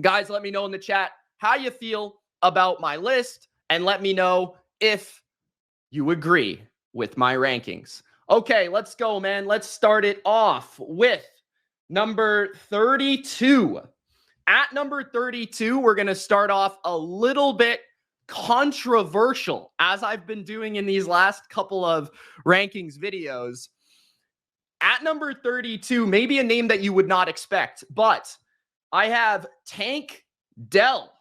Guys, let me know in the chat how you feel about my list, and let me know if you agree with my rankings. Okay, let's go, man. Let's start it off with number 32. At number 32, we're going to start off a little bit controversial, as I've been doing in these last couple of rankings videos. At number 32, maybe a name that you would not expect, but I have Tank Dell.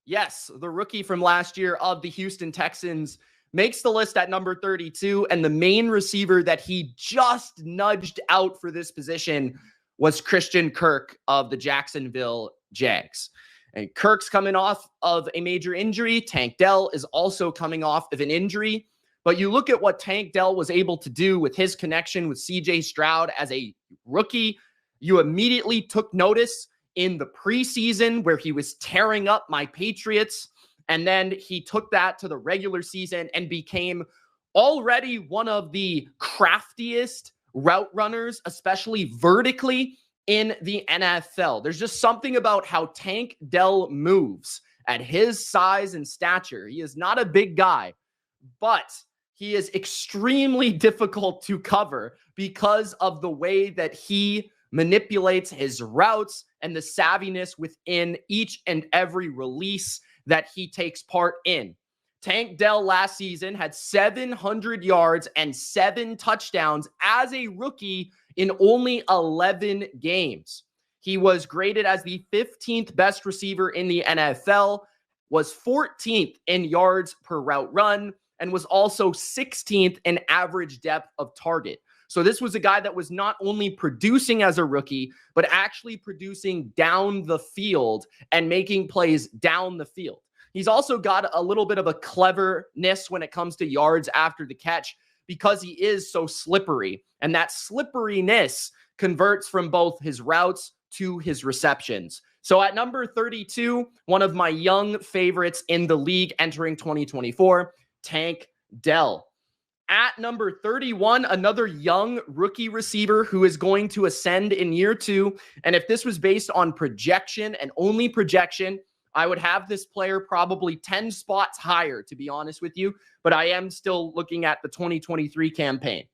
Yes, the rookie from last year of the Houston Texans makes the list at number 32, and the main receiver that he just nudged out for this position was Christian Kirk of the Jacksonville Jags. And Kirk's coming off of a major injury. Tank Dell is also coming off of an injury. But you look at what Tank Dell was able to do with his connection with CJ Stroud as a rookie. You immediately took notice in the preseason where he was tearing up my Patriots. And then he took that to the regular season and became already one of the craftiest route runners, especially vertically, in the NFL. There's just something about how Tank Dell moves at his size and stature. He is not a big guy, but he is extremely difficult to cover because of the way that he manipulates his routes and the savviness within each and every release that he takes part in. Tank Dell last season had 700 yards and 7 touchdowns as a rookie in only 11 games. He was graded as the 15th best receiver in the NFL, was 14th in yards per route run, and was also 16th in average depth of target. So this was a guy that was not only producing as a rookie, but actually producing down the field and making plays down the field. He's also got a little bit of a cleverness when it comes to yards after the catch because he is so slippery. And that slipperiness converts from both his routes to his receptions. So at number 32, one of my young favorites in the league entering 2024, Tank Dell. At number 31, another young rookie receiver who is going to ascend in year 2. And if this was based on projection and only projection, I would have this player probably 10 spots higher, to be honest with you. But I am still looking at the 2023 campaign.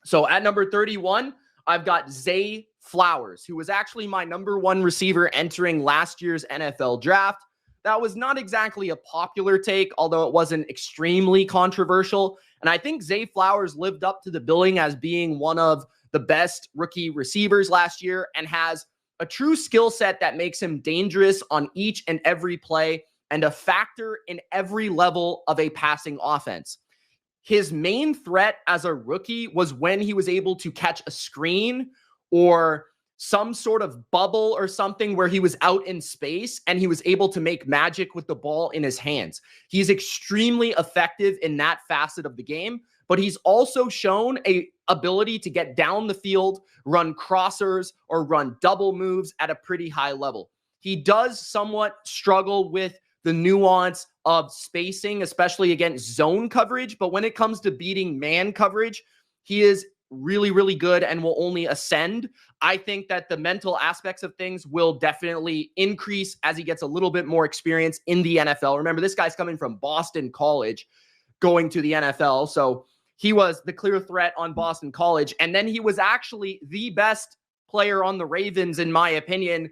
So at number 31, I've got Zay Flowers, who was actually my number 1 receiver entering last year's NFL draft. That was not exactly a popular take, although it wasn't extremely controversial. And I think Zay Flowers lived up to the billing as being one of the best rookie receivers last year and has a true skill set that makes him dangerous on each and every play and a factor in every level of a passing offense. His main threat as a rookie was when he was able to catch a screen or some sort of bubble or something where he was out in space and he was able to make magic with the ball in his hands. He's extremely effective in that facet of the game, but he's also shown a ability to get down the field, run crossers, or run double moves at a pretty high level. He does somewhat struggle with the nuance of spacing, especially against zone coverage, but when it comes to beating man coverage, he is really, really good and will only ascend. I think that the mental aspects of things will definitely increase as he gets a little bit more experience in the NFL. Remember, this guy's coming from Boston College, going to the NFL. So he was the clear threat on Boston College. And then he was actually the best player on the Ravens, in my opinion,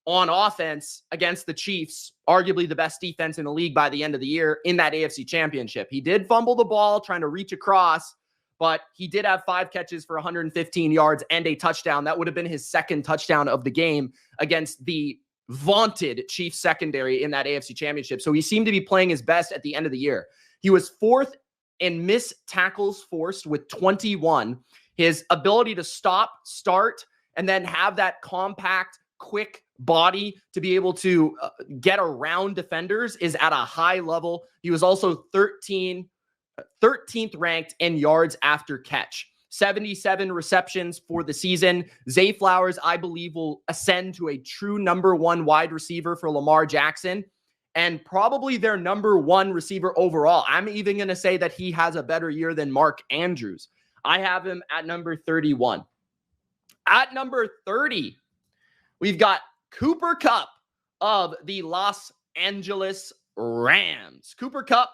on offense against the Chiefs, arguably the best defense in the league by the end of the year in that AFC Championship. He did fumble the ball trying to reach across, but he did have 5 catches for 115 yards and a touchdown. That would have been his second touchdown of the game against the vaunted Chiefs secondary in that AFC Championship. So he seemed to be playing his best at the end of the year. He was 4th in missed tackles forced with 21. His ability to stop, start, and then have that compact, quick body to be able to get around defenders is at a high level. He was also 13th ranked in yards after catch. 77 receptions for the season. Zay Flowers, I believe, will ascend to a true number 1 wide receiver for Lamar Jackson and probably their number 1 receiver overall. I'm even going to say that he has a better year than Mark Andrews. I have him at number 31. At number 30, we've got Cooper Kupp of the Los Angeles Rams. Cooper Kupp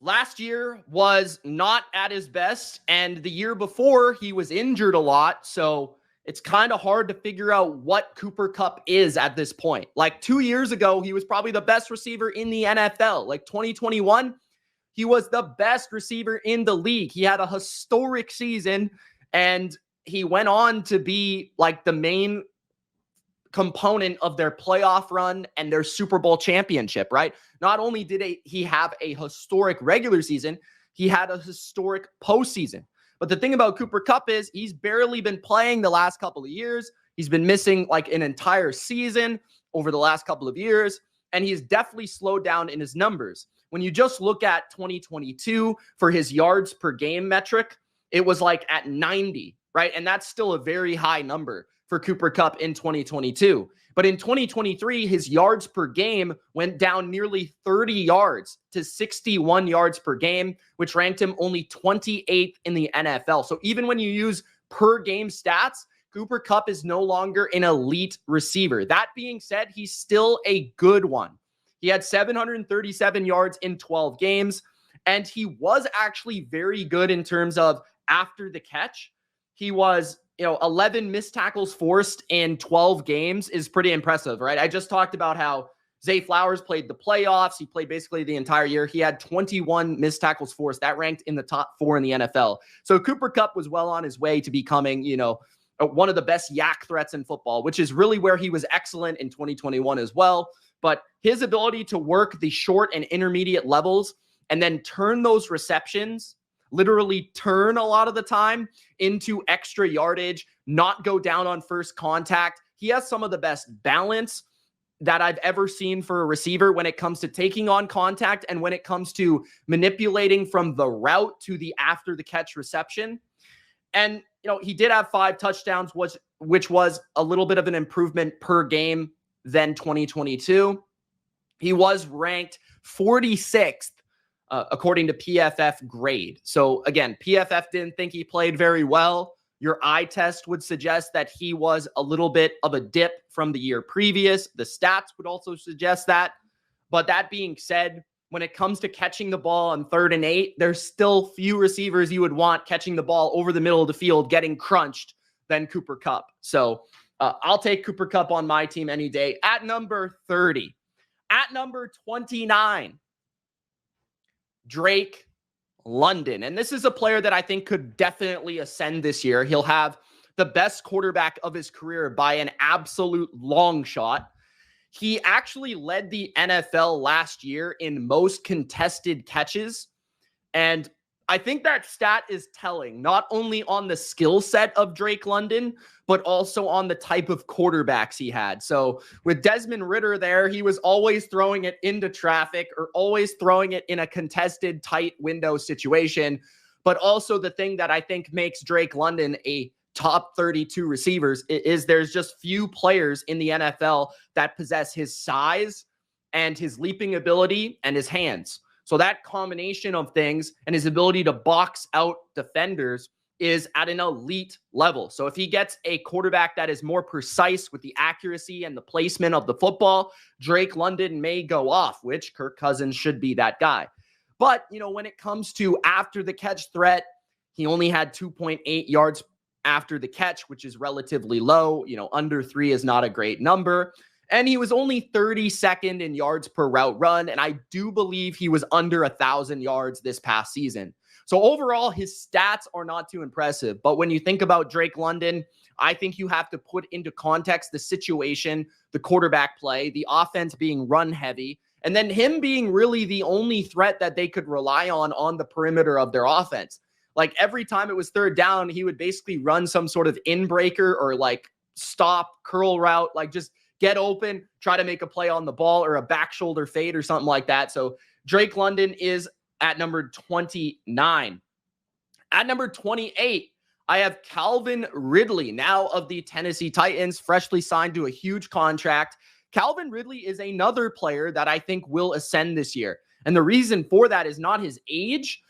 last year was not at his best, and the year before he was injured a lot, so it's kind of hard to figure out what Cooper Kupp is at this point. Like 2 years ago, he was probably the best receiver in the NFL. Like 2021, he was the best receiver in the league. He had a historic season, and he went on to be like the main component of their playoff run and their Super Bowl championship, right? Not only did he have a historic regular season, he had a historic postseason. But the thing about Cooper Kupp is he's barely been playing the last couple of years. He's been missing like an entire season over the last couple of years, and he's definitely slowed down in his numbers. When you just look at 2022 for his yards per game metric, it was like at 90, right? And that's still a very high number for Cooper Kupp in 2022. But in 2023, his yards per game went down nearly 30 yards to 61 yards per game, which ranked him only 28th in the NFL. So even when you use per game stats, Cooper Kupp is no longer an elite receiver. That being said, he's still a good one. He had 737 yards in 12 games, and he was actually very good in terms of after the catch. He was 11 missed tackles forced in 12 games is pretty impressive, right? I just talked about how Zay Flowers played the playoffs. He played basically the entire year. He had 21 missed tackles forced. That ranked in the top 4 in the NFL. So Cooper Kupp was well on his way to becoming, one of the best yak threats in football, which is really where he was excellent in 2021 as well. But his ability to work the short and intermediate levels and then turn those receptions, literally turn a lot of the time into extra yardage, not go down on first contact. He has some of the best balance that I've ever seen for a receiver when it comes to taking on contact and when it comes to manipulating from the route to the after the catch reception. And, he did have 5 touchdowns, which was a little bit of an improvement per game than 2022. He was ranked 46th according to PFF grade. So again, PFF didn't think he played very well. Your eye test would suggest that he was a little bit of a dip from the year previous. The stats would also suggest that. But that being said, when it comes to catching the ball on 3rd and 8, there's still few receivers you would want catching the ball over the middle of the field, getting crunched than Cooper Kupp. So I'll take Cooper Kupp on my team any day. At number 30, at number 29, Drake London. And this is a player that I think could definitely ascend this year. He'll have the best quarterback of his career by an absolute long shot. He actually led the NFL last year in most contested catches. And I think that stat is telling, not only on the skill set of Drake London, but also on the type of quarterbacks he had. So with Desmond Ridder there, he was always throwing it into traffic or always throwing it in a contested tight window situation. But also the thing that I think makes Drake London a top 32 receivers is there's just few players in the NFL that possess his size and his leaping ability and his hands. So that combination of things and his ability to box out defenders is at an elite level. So if he gets a quarterback that is more precise with the accuracy and the placement of the football, Drake London may go off, which Kirk Cousins should be that guy. But, when it comes to after the catch threat, he only had 2.8 yards after the catch, which is relatively low. Under 3 is not a great number. And he was only 32nd in yards per route run. And I do believe he was under 1,000 yards this past season. So overall, his stats are not too impressive. But when you think about Drake London, I think you have to put into context the situation, the quarterback play, the offense being run heavy, and then him being really the only threat that they could rely on the perimeter of their offense. Like every time it was 3rd down, he would basically run some sort of in-breaker or like stop curl route, like just get open, try to make a play on the ball or a back shoulder fade or something like that. So Drake London is at number 29. At number 28, I have Calvin Ridley, now of the Tennessee Titans, freshly signed to a huge contract. Calvin Ridley is another player that I think will ascend this year. And the reason for that is not his age,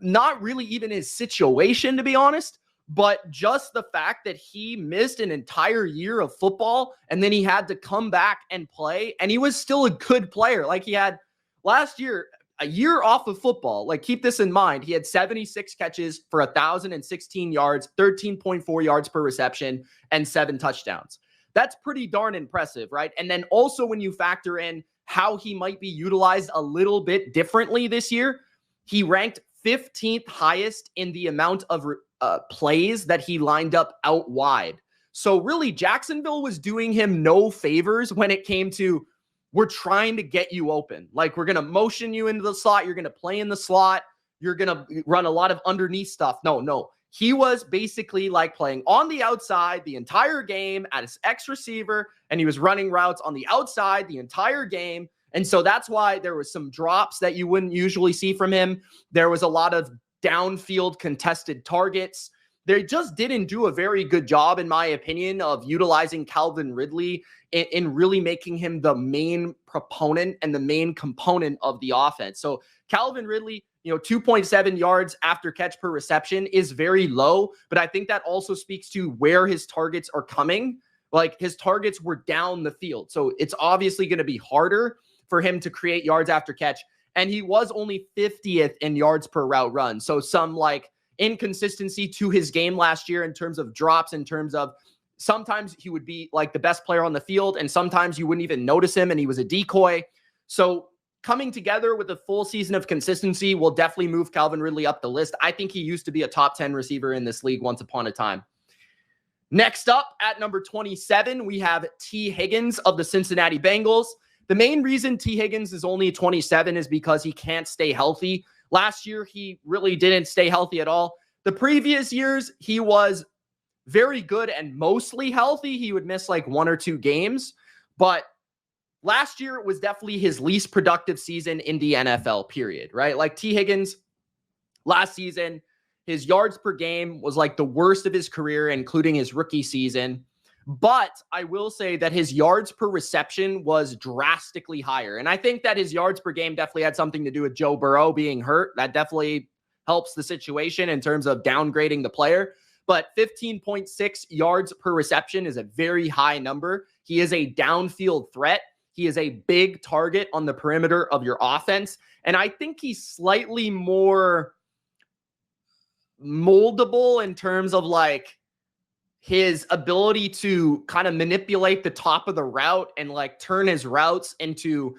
not really even his situation, to be honest, But just the fact that he missed an entire year of football and then he had to come back and play, and he was still a good player. Like, he had last year, a year off of football. Like, keep this in mind. He had 76 catches for 1,016 yards, 13.4 yards per reception, and 7 touchdowns. That's pretty darn impressive, right? And then also when you factor in how he might be utilized a little bit differently this year, he ranked 15th highest in the amount of plays that he lined up out wide. So really, Jacksonville was doing him no favors when it came to, we're trying to get you open. Like, we're going to motion you into the slot. You're going to play in the slot. You're going to run a lot of underneath stuff. No. He was basically like playing on the outside the entire game as X receiver, and he was running routes on the outside the entire game. And so that's why there was some drops that you wouldn't usually see from him. There was a lot of downfield contested targets. They just didn't do a very good job, in my opinion, of utilizing Calvin Ridley in really making him the main proponent and the main component of the offense. So Calvin Ridley, 2.7 yards after catch per reception is very low, but I think that also speaks to where his targets are coming. Like, his targets were down the field. So it's obviously going to be harder for him to create yards after catch. And he was only 50th in yards per route run. So some like inconsistency to his game last year in terms of drops, in terms of sometimes he would be like the best player on the field and sometimes you wouldn't even notice him and he was a decoy. So coming together with a full season of consistency will definitely move Calvin Ridley up the list. I think he used to be a top 10 receiver in this league once upon a time. Next up at number 27, we have T. Higgins of the Cincinnati Bengals. The main reason T. Higgins is only 27 is because he can't stay healthy. Last year, he really didn't stay healthy at all. The previous years, he was very good and mostly healthy. He would miss like 1 or 2 games. But last year was definitely his least productive season in the NFL, period, right? Like, T. Higgins last season, his yards per game was like the worst of his career, including his rookie season. But I will say that his yards per reception was drastically higher. And I think that his yards per game definitely had something to do with Joe Burrow being hurt. That definitely helps the situation in terms of downgrading the player. But 15.6 yards per reception is a very high number. He is a downfield threat. He is a big target on the perimeter of your offense. And I think he's slightly more moldable in terms of like his ability to kind of manipulate the top of the route and like turn his routes into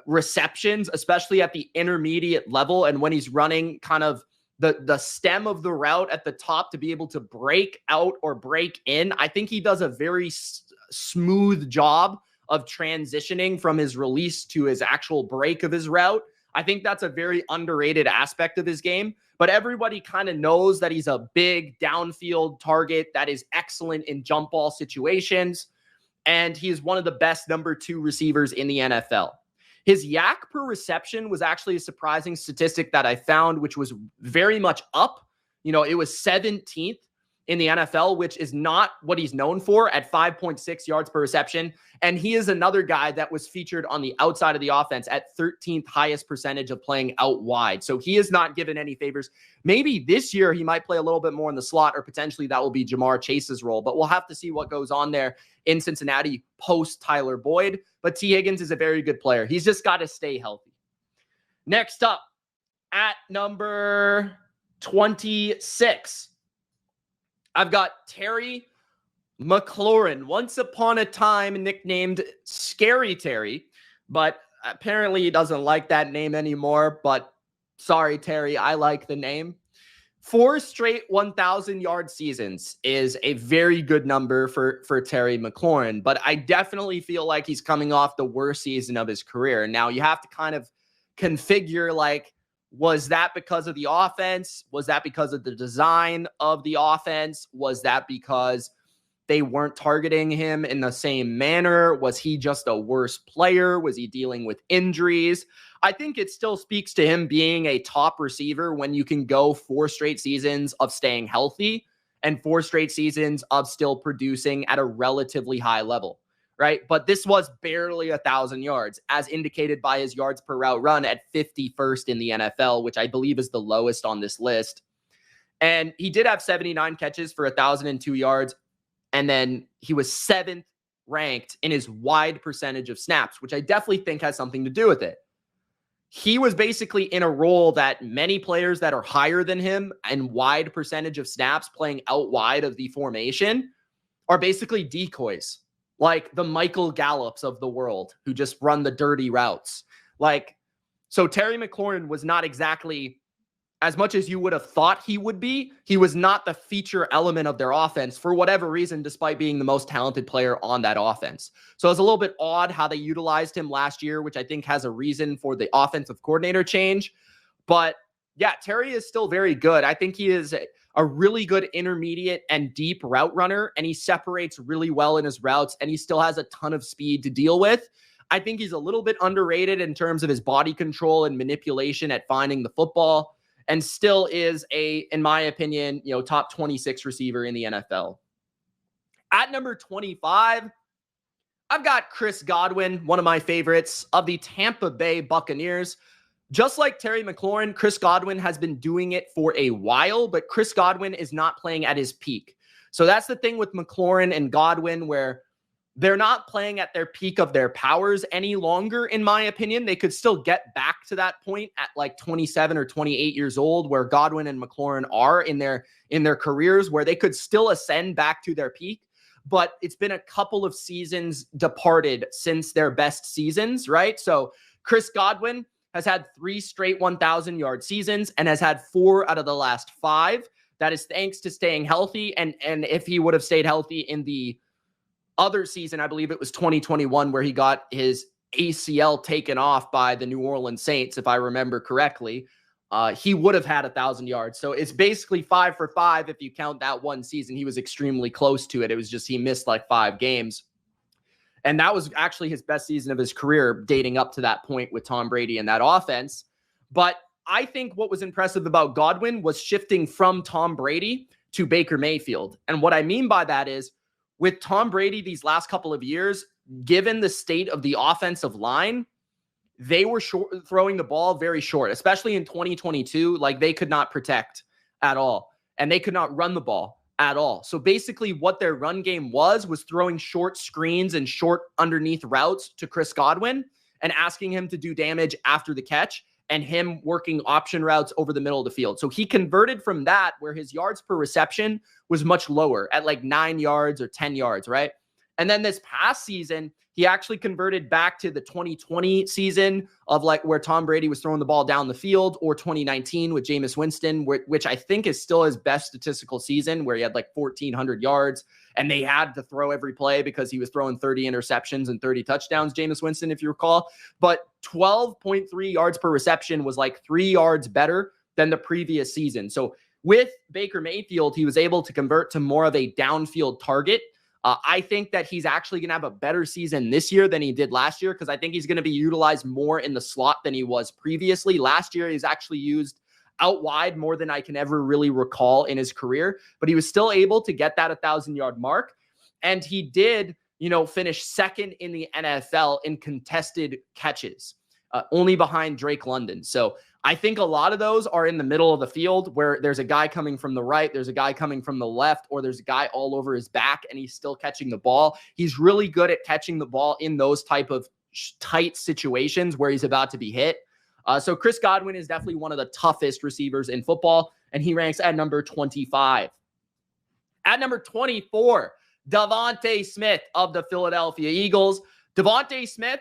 receptions, especially at the intermediate level. And when he's running kind of the stem of the route at the top to be able to break out or break in, I think he does a very smooth job of transitioning from his release to his actual break of his route. I think that's a very underrated aspect of his game, but everybody kind of knows that he's a big downfield target that is excellent in jump ball situations, and he is one of the best number 2 receivers in the NFL. His yak per reception was actually a surprising statistic that I found, which was very much up. It was 17th in the NFL, which is not what he's known for, at 5.6 yards per reception. And he is another guy that was featured on the outside of the offense at 13th highest percentage of playing out wide. So he is not given any favors. Maybe this year he might play a little bit more in the slot, or potentially that will be Jamar Chase's role, but we'll have to see what goes on there in Cincinnati post Tyler Boyd. But T. Higgins is a very good player. He's just got to stay healthy. Next up at number 26, I've got Terry McLaurin, once upon a time nicknamed Scary Terry, but apparently he doesn't like that name anymore. But sorry, Terry, I like the name. 4 straight 1,000-yard seasons is a very good number for Terry McLaurin, but I definitely feel like he's coming off the worst season of his career. Now, you have to kind of configure, like, was that because of the offense? Was that because of the design of the offense? Was that because they weren't targeting him in the same manner? Was he just a worse player? Was he dealing with injuries? I think it still speaks to him being a top receiver when you can go 4 straight seasons of staying healthy and 4 straight seasons of still producing at a relatively high level, right? But this was barely 1,000 yards, as indicated by his yards per route run at 51st in the NFL, which I believe is the lowest on this list. And he did have 79 catches for 1,002 yards. And then he was 7th ranked in his wide percentage of snaps, which I definitely think has something to do with it. He was basically in a role that many players that are higher than him and wide percentage of snaps playing out wide of the formation are basically decoys, like the Michael Gallups of the world who just run the dirty routes. So Terry McLaurin was not exactly, as much as you would have thought he would be, he was not the feature element of their offense for whatever reason, despite being the most talented player on that offense. So it's a little bit odd how they utilized him last year, which I think has a reason for the offensive coordinator change. But yeah, Terry is still very good. I think he is a really good intermediate and deep route runner, and he separates really well in his routes, and he still has a ton of speed to deal with. I think he's a little bit underrated in terms of his body control and manipulation at finding the football, and still is in my opinion, top 26 receiver in the NFL. At number 25, I've got Chris Godwin, one of my favorites of the Tampa Bay Buccaneers. Just like Terry McLaurin, Chris Godwin has been doing it for a while, but Chris Godwin is not playing at his peak. So that's the thing with McLaurin and Godwin, where they're not playing at their peak of their powers any longer, in my opinion. They could still get back to that point at like 27 or 28 years old, where Godwin and McLaurin are in their careers, where they could still ascend back to their peak. But it's been a couple of seasons departed since their best seasons, right? So Chris Godwin has had 3 straight 1,000-yard seasons and has had 4 out of the last 5. That is thanks to staying healthy. And if he would have stayed healthy in the other season, I believe it was 2021, where he got his ACL taken off by the New Orleans Saints, if I remember correctly, he would have had 1,000 yards. So it's basically 5 for 5 if you count that one season. He was extremely close to it. It was just he missed like 5 games. And that was actually his best season of his career, dating up to that point with Tom Brady and that offense. But I think what was impressive about Godwin was shifting from Tom Brady to Baker Mayfield. And what I mean by that is, with Tom Brady these last couple of years, given the state of the offensive line, they were throwing the ball very short, especially in 2022. Like, they could not protect at all, and they could not run the ball at all. So basically what their run game was throwing short screens and short underneath routes to Chris Godwin and asking him to do damage after the catch, and him working option routes over the middle of the field. So he converted from that, where his yards per reception was much lower at like 9 yards or 10 yards, right? And then this past season, he actually converted back to the 2020 season of like where Tom Brady was throwing the ball down the field, or 2019 with Jameis Winston, which I think is still his best statistical season, where he had like 1,400 yards and they had to throw every play because he was throwing 30 interceptions and 30 touchdowns, Jameis Winston, if you recall. But 12.3 yards per reception was like 3 yards better than the previous season. So with Baker Mayfield, he was able to convert to more of a downfield target. I think that he's actually going to have a better season this year than he did last year, because I think he's going to be utilized more in the slot than he was previously. Last year, he's actually used out wide more than I can ever really recall in his career, but he was still able to get that 1,000-yard mark. And he did, finish second in the NFL in contested catches, only behind Drake London. So I think a lot of those are in the middle of the field, where there's a guy coming from the right, there's a guy coming from the left, or there's a guy all over his back and he's still catching the ball. He's really good at catching the ball in those type of tight situations where he's about to be hit. So Chris Godwin is definitely one of the toughest receivers in football, and he ranks at number 25. At number 24, Devonte Smith of the Philadelphia Eagles. Devonte Smith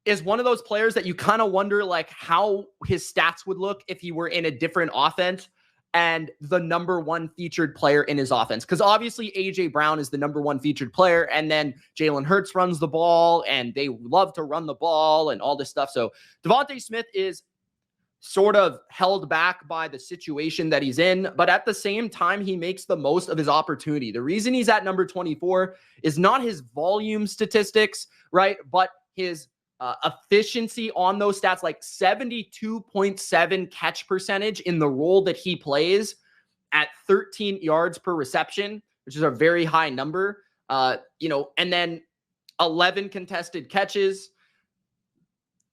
is one of those players that you kind of wonder like how his stats would look if he were in a different offense and the number one featured player in his offense. Because obviously A.J. Brown is the number one featured player, and then Jalen Hurts runs the ball, and they love to run the ball and all this stuff. So Devonte Smith is sort of held back by the situation that he's in, but at the same time, he makes the most of his opportunity. The reason he's at number 24 is not his volume statistics, right? But his efficiency on those stats, like 72.7 catch percentage in the role that he plays at 13 yards per reception, which is a very high number, and then 11 contested catches.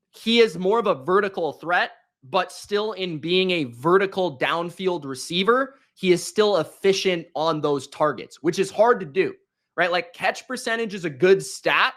He is more of a vertical threat, but still in being a vertical downfield receiver, he is still efficient on those targets, which is hard to do, right? Like catch percentage is a good stat,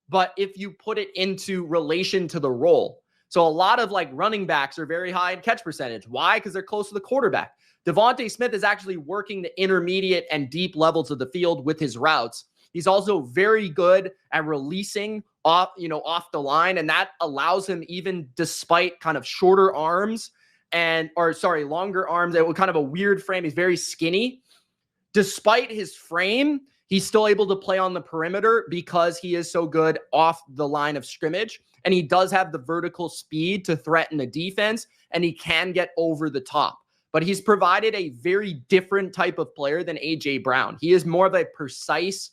but if you put it into relation to the role. So a lot of like running backs are very high in catch percentage. Why? Because they're close to the quarterback. Devonte Smith is actually working the intermediate and deep levels of the field with his routes. He's also very good at releasing off the line, and that allows him, even despite kind of shorter arms longer arms, with kind of a weird frame. He's very skinny. Despite his frame, he's still able to play on the perimeter because he is so good off the line of scrimmage, and he does have the vertical speed to threaten the defense, and he can get over the top. But he's provided a very different type of player than A.J. Brown. He is more of a precise,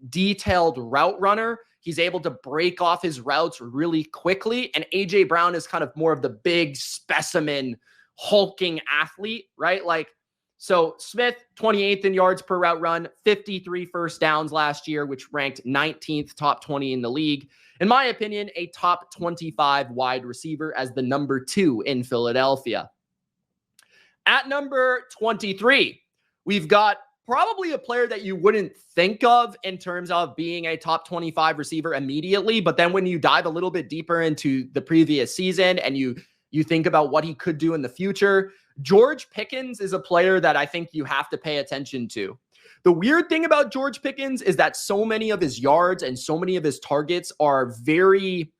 detailed route runner. He's able to break off his routes really quickly. And A.J. Brown is kind of more of the big specimen, hulking athlete, right? So Smith, 28th in yards per route run, 53 first downs last year, which ranked 19th, top 20 in the league. In my opinion, a top 25 wide receiver as the number 2 in Philadelphia. At number 23, we've got probably a player that you wouldn't think of in terms of being a top 25 receiver immediately. But then when you dive a little bit deeper into the previous season and you think about what he could do in the future, George Pickens is a player that I think you have to pay attention to. The weird thing about George Pickens is that so many of his yards and so many of his targets are very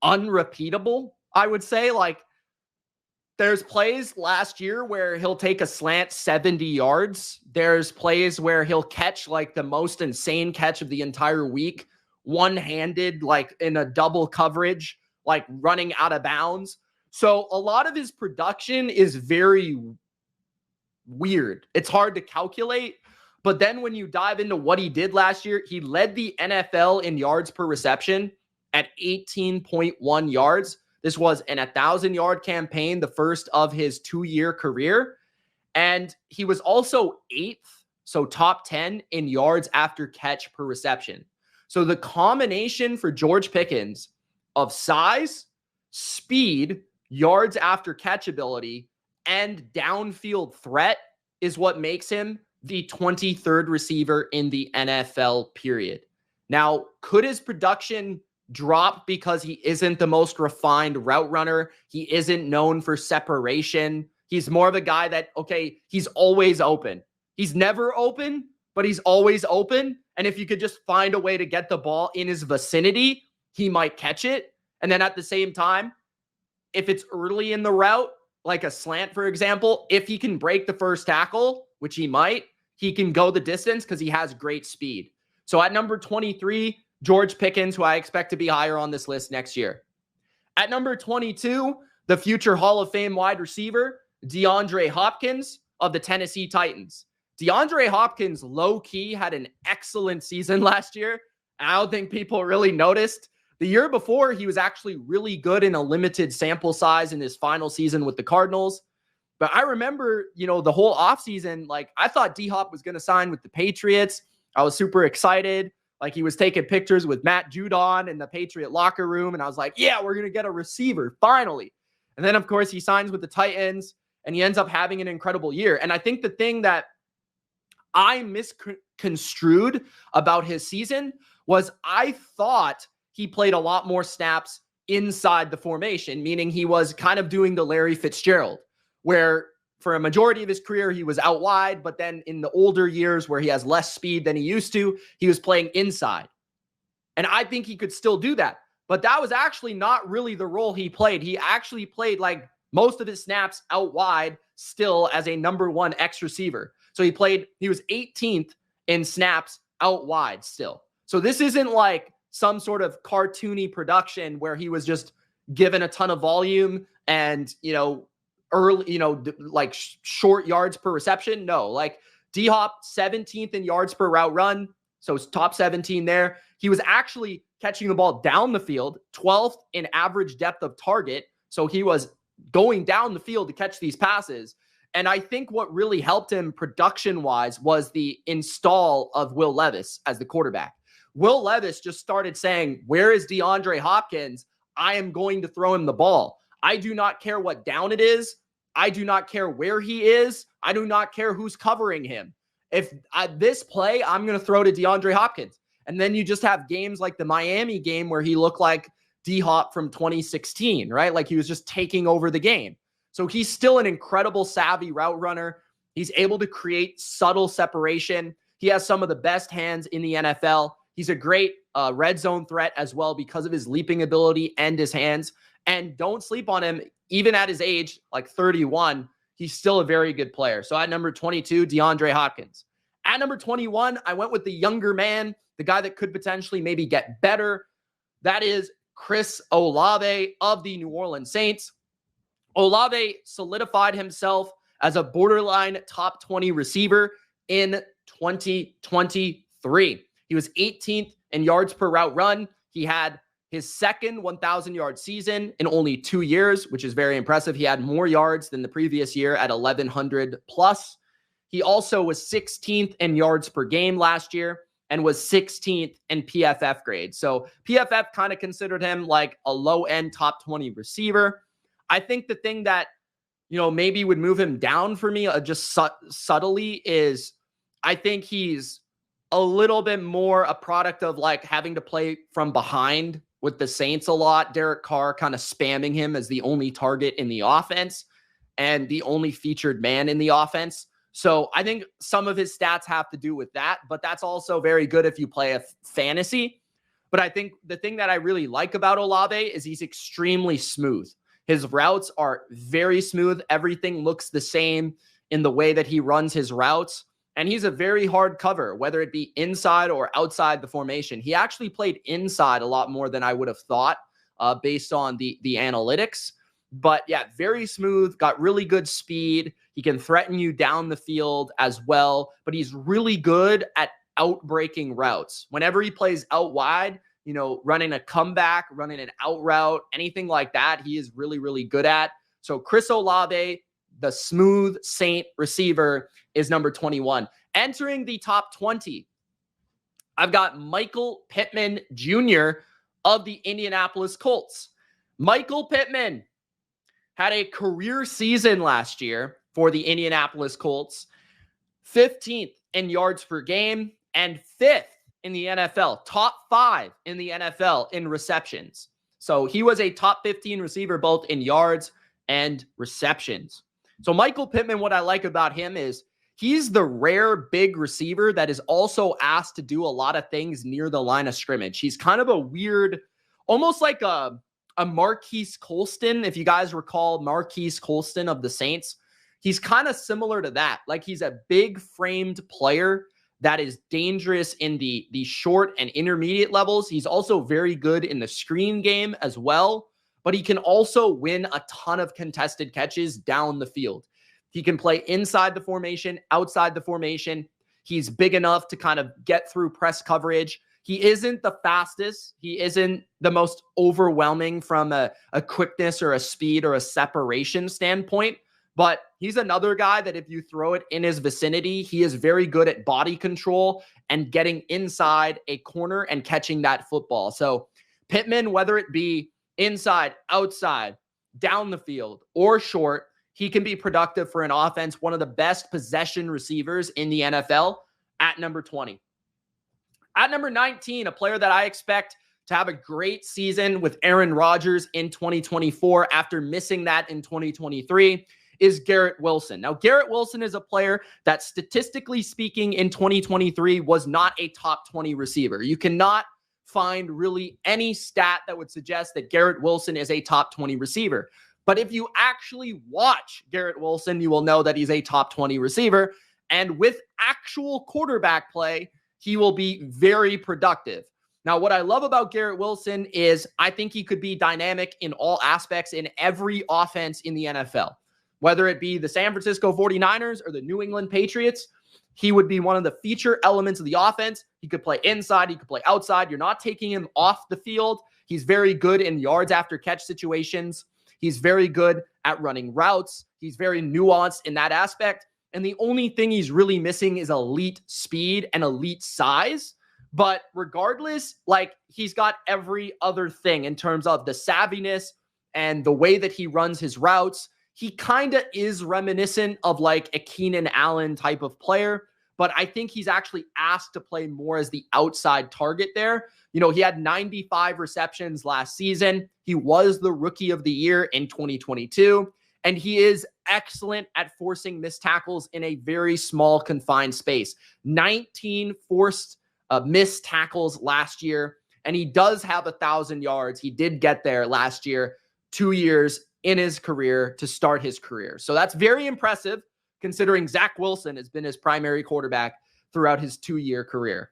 unrepeatable, I would say. There's plays last year where he'll take a slant 70 yards. There's plays where he'll catch the most insane catch of the entire week, one-handed, in a double coverage, running out of bounds. So a lot of his production is very weird. It's hard to calculate. But then when you dive into what he did last year, he led the NFL in yards per reception at 18.1 yards. This was an 1,000-yard campaign, the first of his 2-year career. And he was also 8th, so top 10 in yards after catch per reception. So the combination for George Pickens of size, speed, yards after catch ability, and downfield threat is what makes him the 23rd receiver in the NFL, period. Now, could his production drop because he isn't the most refined route runner? He isn't known for separation. He's more of a guy that, he's always open. He's never open, but he's always open. And if you could just find a way to get the ball in his vicinity, he might catch it. And then at the same time, if it's early in the route, like a slant, for example, if he can break the first tackle, which he might, he can go the distance because he has great speed. So at number 23, George Pickens, who I expect to be higher on this list next year. At number 22, the future Hall of Fame wide receiver, DeAndre Hopkins of the Tennessee Titans. DeAndre Hopkins, low-key, had an excellent season last year. I don't think people really noticed. The year before, he was actually really good in a limited sample size in his final season with the Cardinals. But I remember, the whole offseason, I thought D-Hop was going to sign with the Patriots. I was super excited. He was taking pictures with Matt Judon in the Patriot locker room. And I was like, yeah, we're going to get a receiver, finally. And then, of course, he signs with the Titans, and he ends up having an incredible year. And I think the thing that I misconstrued about his season was I thought he played a lot more snaps inside the formation, meaning he was kind of doing the Larry Fitzgerald, where for a majority of his career, he was out wide, but then in the older years where he has less speed than he used to, he was playing inside. And I think he could still do that. But that was actually not really the role he played. He actually played most of his snaps out wide still as a number 1 X receiver. So he was 18th in snaps out wide still. So this isn't some sort of cartoony production where he was just given a ton of volume and, early, short yards per reception. No, D-Hop, 17th in yards per route run. So it's top 17 there. He was actually catching the ball down the field, 12th in average depth of target. So he was going down the field to catch these passes. And I think what really helped him production-wise was the install of Will Levis as the quarterback. Will Levis just started saying, where is DeAndre Hopkins? I am going to throw him the ball. I do not care what down it is. I do not care where he is. I do not care who's covering him. If this play, I'm going to throw to DeAndre Hopkins. And then you just have games like the Miami game where he looked like D-Hop from 2016, right? Like he was just taking over the game. So he's still an incredible savvy route runner. He's able to create subtle separation. He has some of the best hands in the NFL. He's a great red zone threat as well because of his leaping ability and his hands. And don't sleep on him. Even at his age, like 31, he's still a very good player. So at number 22, DeAndre Hopkins. At number 21, I went with the younger man, the guy that could potentially maybe get better. That is Chris Olave of the New Orleans Saints. Olave solidified himself as a borderline top 20 receiver in 2023. He was 18th in yards per route run. He had his second 1,000-yard season in only 2 years, which is very impressive. He had more yards than the previous year at 1,100 plus. He also was 16th in yards per game last year and was 16th in PFF grade. So PFF kind of considered him like a low-end top 20 receiver. I think the thing that, maybe would move him down for me just subtly is I think he's a little bit more a product of like having to play from behind with the Saints a lot. Derek Carr kind of spamming him as the only target in the offense and the only featured man in the offense. So I think some of his stats have to do with that, but that's also very good if you play a fantasy. But I think the thing that I really like about Olave is he's extremely smooth. His routes are very smooth. Everything looks the same in the way that he runs his routes. And he's a very hard cover, whether it be inside or outside the formation. He actually played inside a lot more than I would have thought based on the analytics. But yeah, very smooth, got really good speed. He can threaten you down the field as well, but he's really good at outbreaking routes. Whenever he plays out wide, running a comeback, running an out route, anything like that, he is really, really good at. So Chris Olave, the smooth Saint receiver, is number 21. Entering the top 20, I've got Michael Pittman Jr. of the Indianapolis Colts. Michael Pittman had a career season last year for the Indianapolis Colts, 15th in yards per game and 5th in the NFL, top 5 in the NFL in receptions. So he was a top 15 receiver both in yards and receptions. So Michael Pittman, what I like about him is he's the rare big receiver that is also asked to do a lot of things near the line of scrimmage. He's kind of a weird, almost like a Marquise Colston. If you guys recall Marquise Colston of the Saints, he's kind of similar to that. Like he's a big framed player that is dangerous in the short and intermediate levels. He's also very good in the screen game as well, but he can also win a ton of contested catches down the field. He can play inside the formation, outside the formation. He's big enough to kind of get through press coverage. He isn't the fastest. He isn't the most overwhelming from a quickness or a speed or a separation standpoint. But he's another guy that if you throw it in his vicinity, he is very good at body control and getting inside a corner and catching that football. So Pittman, whether it be inside, outside, down the field, or short, he can be productive for an offense. One of the best possession receivers in the NFL at number 20. At number 19, a player that I expect to have a great season with Aaron Rodgers in 2024 after missing that in 2023 is Garrett Wilson. Now, Garrett Wilson is a player that statistically speaking in 2023 was not a top 20 receiver. You cannot find really any stat that would suggest that Garrett Wilson is a top 20 receiver. But if you actually watch Garrett Wilson, you will know that he's a top 20 receiver. And with actual quarterback play, he will be very productive. Now, what I love about Garrett Wilson is I think he could be dynamic in all aspects in every offense in the NFL. Whether it be the San Francisco 49ers or the New England Patriots, he would be one of the feature elements of the offense. He could play inside. He could play outside. You're not taking him off the field. He's very good in yards after catch situations. He's very good at running routes. He's very nuanced in that aspect. And the only thing he's really missing is elite speed and elite size. But regardless, like he's got every other thing in terms of the savviness and the way that he runs his routes. he kind of is reminiscent of like a Keenan Allen type of player, but I think he's actually asked to play more as the outside target there. You know, he had 95 receptions last season. He was the rookie of the year in 2022, and he is excellent at forcing missed tackles in a very small confined space. 19 forced missed tackles last year, and he does have 1,000 yards. He did get there last year, 2 years in his career to start his career. So that's very impressive considering Zach Wilson has been his primary quarterback throughout his 2-year career.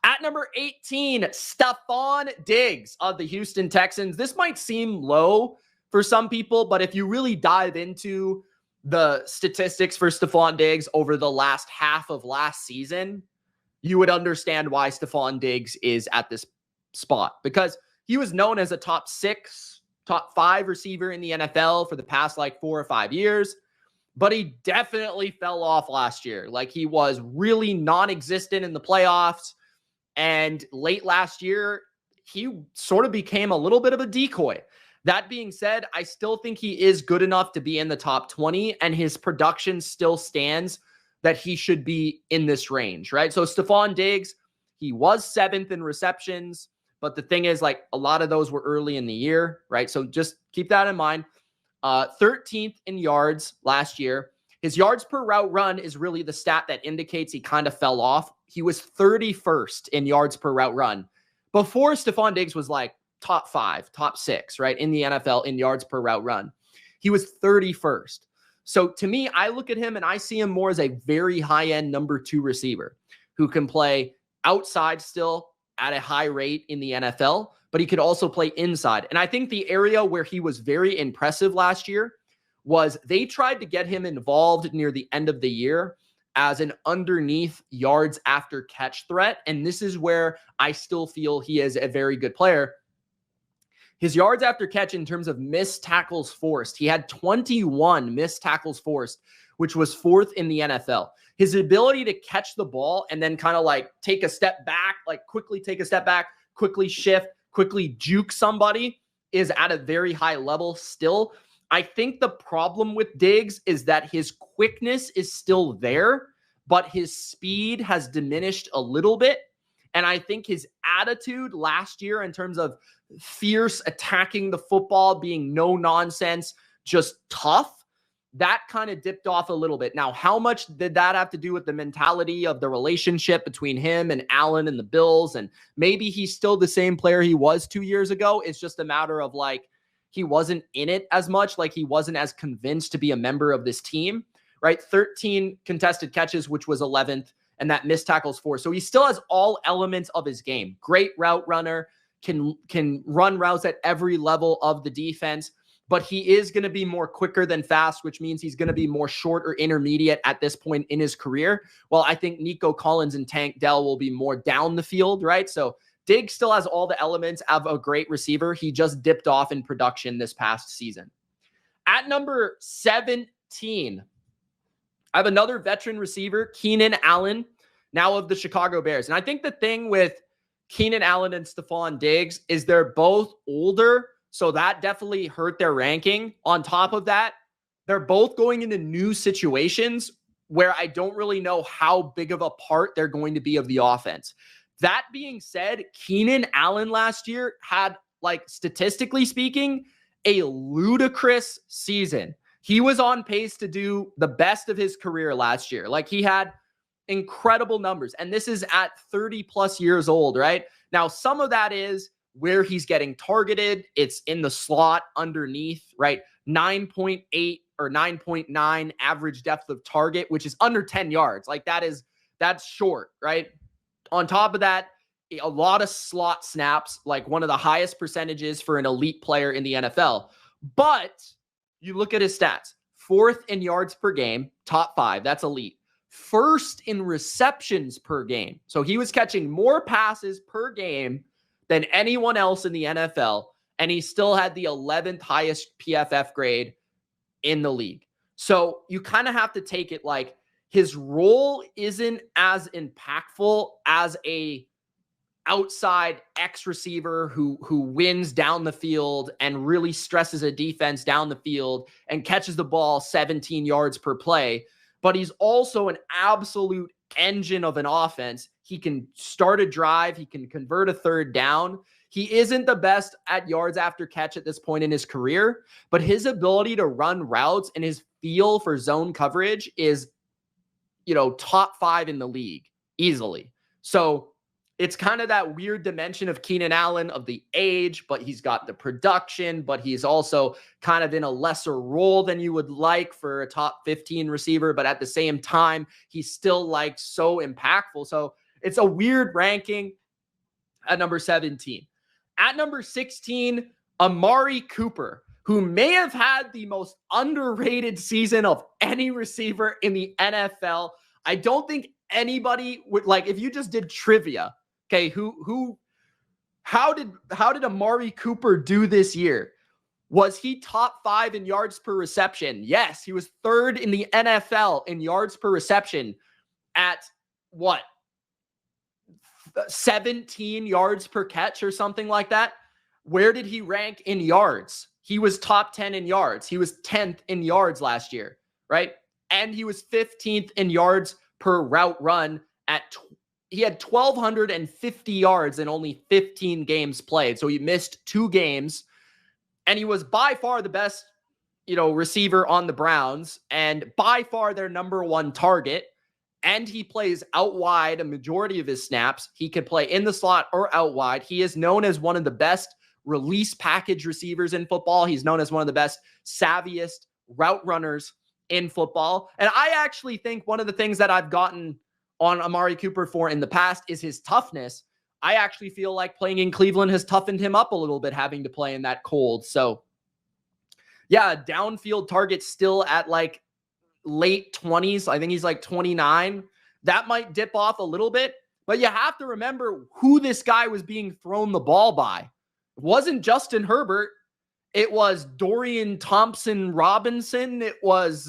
At number 18, Stefan Diggs of the Houston Texans. This might seem low for some people, but if you really dive into the statistics for Stefan Diggs over the last half of last season, you would understand why Stefan Diggs is at this spot, because he was known as a top 6, top 5 receiver in the NFL for the past like 4 or 5 years, but he definitely fell off last year. Like, he was really non-existent in the playoffs, and late last year, he sort of became a little bit of a decoy. That being said, I still think he is good enough to be in the top 20, and his production still stands that he should be in this range, right? So Stefan Diggs, he was 7th in receptions, but the thing is, like, a lot of those were early in the year, right? So just keep that in mind. 13th in yards last year. His yards per route run is really the stat that indicates he kind of fell off. He was 31st in yards per route run before Stefan Diggs was like top 5, top 6, right, in the NFL in yards per route run. He was 31st. So to me, I look at him and I see him more as a very high-end number 2 receiver who can play outside still at a high rate in the NFL, but he could also play inside. And I think the area where he was very impressive last year was they tried to get him involved near the end of the year as an underneath yards after catch threat. And this is where I still feel he is a very good player. His yards after catch in terms of missed tackles forced, he had 21 missed tackles forced, which was 4th in the NFL. His ability to catch the ball and then kind of like take a step back, like quickly take a step back, quickly shift, quickly juke somebody is at a very high level still. I think the problem with Diggs is that his quickness is still there, but his speed has diminished a little bit. And I think his attitude last year in terms of fierce attacking the football, being no nonsense, just tough, that kind of dipped off a little bit. Now, how much did that have to do with the mentality of the relationship between him and Allen and the Bills? And maybe he's still the same player he was 2 years ago. It's just a matter of like, he wasn't in it as much. Like, he wasn't as convinced to be a member of this team, right? 13 contested catches, which was 11th, and that missed tackles 4. So he still has all elements of his game. Great route runner, can run routes at every level of the defense, but he is going to be more quicker than fast, which means he's going to be more short or intermediate at this point in his career. Well, I think Nico Collins and Tank Dell will be more down the field, right? So Diggs still has all the elements of a great receiver. He just dipped off in production this past season. At number 17, I have another veteran receiver, Keenan Allen, now of the Chicago Bears. And I think the thing with Keenan Allen and Stefan Diggs is they're both older, so that definitely hurt their ranking. On top of that, they're both going into new situations where I don't really know how big of a part they're going to be of the offense. That being said, Keenan Allen last year had, like, statistically speaking, a ludicrous season. He was on pace to do the best of his career last year. Like, he had incredible numbers. And this is at 30 plus years old, right? Now, some of that is where he's getting targeted. It's in the slot underneath, right? 9.8 or 9.9 average depth of target, which is under 10 yards. Like, that's short, right? On top of that, a lot of slot snaps, like one of the highest percentages for an elite player in the NFL. But you look at his stats, 4th in yards per game, top 5, that's elite. 1st in receptions per game. So he was catching more passes per game than anyone else in the NFL, and he still had the 11th highest PFF grade in the league. So you kind of have to take it like his role isn't as impactful as a outside X receiver who wins down the field and really stresses a defense down the field and catches the ball 17 yards per play. But he's also an absolute engine of an offense. He can start a drive. He can convert a third down. He isn't the best at yards after catch at this point in his career, but his ability to run routes and his feel for zone coverage is, top 5 in the league easily. So it's kind of that weird dimension of Keenan Allen, of the age, but he's got the production, but he's also kind of in a lesser role than you would like for a top 15 receiver. But at the same time, he's still so impactful. So it's a weird ranking at number 17. At number 16, Amari Cooper, who may have had the most underrated season of any receiver in the NFL. I don't think anybody would, if you just did trivia, okay, how did Amari Cooper do this year? Was he top 5 in yards per reception? Yes, he was 3rd in the NFL in yards per reception at 17 yards per catch or something like that. Where did he rank in yards? He was top 10 in yards. He was 10th in yards last year, right? And he was 15th in yards per route run he had 1,250 yards in only 15 games played. So he missed 2 games, and he was by far the best, receiver on the Browns and by far their number 1 target. And he plays out wide a majority of his snaps. He could play in the slot or out wide. He is known as one of the best release package receivers in football. He's known as one of the best, savviest route runners in football. And I actually think one of the things that I've gotten on Amari Cooper for in the past is his toughness. I actually feel like playing in Cleveland has toughened him up a little bit, having to play in that cold. So yeah, downfield target still at late 20s. I think he's 29. That might dip off a little bit, but you have to remember who this guy was being thrown the ball by. It wasn't Justin Herbert. It was Dorian Thompson-Robinson. It was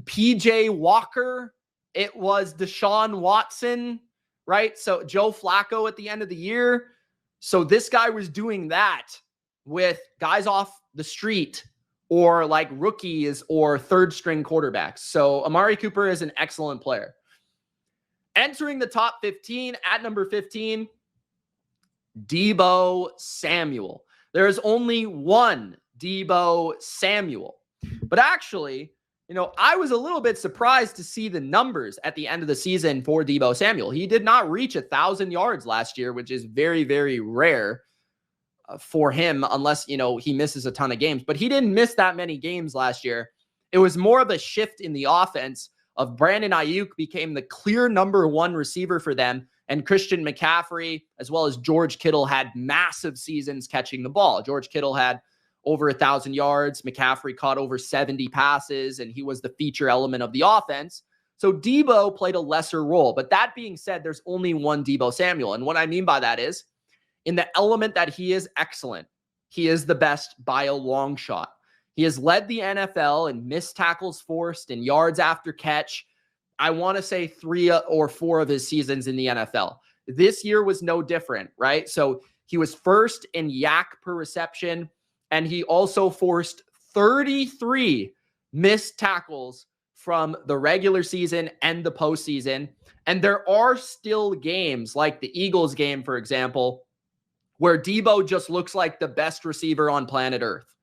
PJ Walker. It was Deshaun Watson, right? So Joe Flacco at the end of the year. So this guy was doing that with guys off the street or rookies or third string quarterbacks. So Amari Cooper is an excellent player. Entering the top 15 at number 15, Deebo Samuel. There is only one Deebo Samuel. But actually, I was a little bit surprised to see the numbers at the end of the season for Deebo Samuel. He did not reach 1,000 yards last year, which is very, very rare for him unless, he misses a ton of games. But he didn't miss that many games last year. It was more of a shift in the offense of Brandon Aiyuk became the clear number 1 receiver for them. And Christian McCaffrey, as well as George Kittle, had massive seasons catching the ball. George Kittle had over 1,000 yards. McCaffrey caught over 70 passes, and he was the feature element of the offense. So Deebo played a lesser role. But that being said, there's only one Deebo Samuel. And what I mean by that is, in the element that he is excellent, he is the best by a long shot. He has led the NFL in missed tackles forced and yards after catch. I want to say 3 or 4 of his seasons in the NFL. This year was no different, right? So he was first in yak per reception, and he also forced 33 missed tackles from the regular season and the postseason. And there are still games like the Eagles game, for example, where Deebo just looks like the best receiver on planet Earth.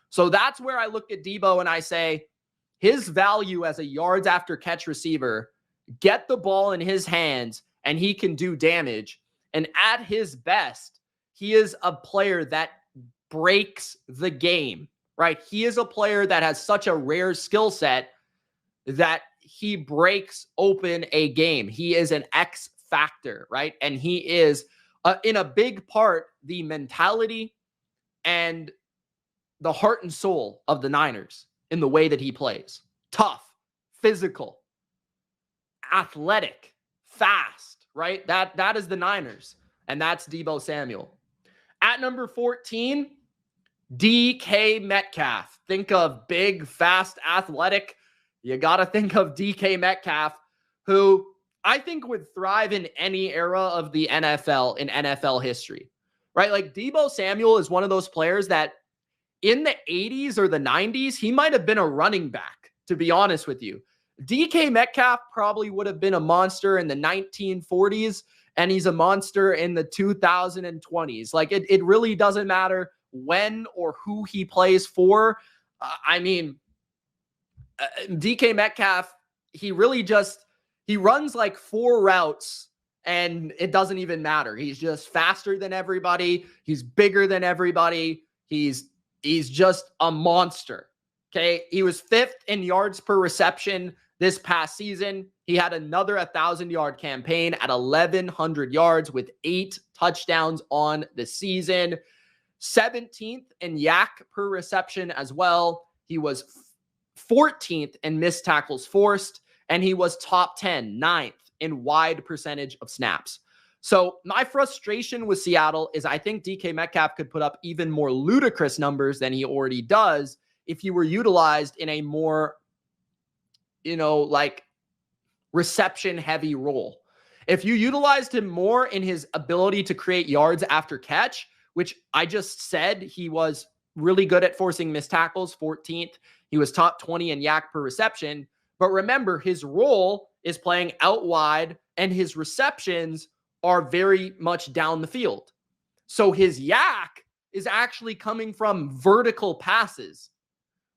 So that's where I look at Deebo and I say his value as a yards after catch receiver, get the ball in his hands and he can do damage. And at his best, he is a player that breaks the game, right? He is a player that has such a rare skill set that he breaks open a game. He is an X factor, right? And he is in a big part the mentality and the heart and soul of the Niners in the way that he plays. Tough, physical, athletic, fast, right? That is the Niners, and that's Deebo Samuel. At number 14, DK Metcalf. Think of big, fast, athletic. You got to think of DK Metcalf, who I think would thrive in any era of the NFL in NFL history, right? Like Deebo Samuel is one of those players that in the 80s or the 90s, he might have been a running back, to be honest with you. DK Metcalf probably would have been a monster in the 1940s, and he's a monster in the 2020s. Like, it really doesn't matter when or who he plays for. DK Metcalf, he runs like 4 routes, and it doesn't even matter. He's just faster than everybody. He's bigger than everybody. He's just a monster. Okay. He was 5th in yards per reception this past season. He had another 1,000-yard campaign at 1,100 yards with 8 touchdowns on the season. 17th in yak per reception as well. He was 14th in missed tackles forced, and he was top 10, 9th in wide percentage of snaps. So my frustration with Seattle is I think DK Metcalf could put up even more ludicrous numbers than he already does if he were utilized in a more, like reception heavy role. If you utilized him more in his ability to create yards after catch, which I just said he was really good at forcing missed tackles, 14th. He was top 20 in yak per reception. But remember, his role is playing out wide, and his receptions are very much down the field. So his yak is actually coming from vertical passes,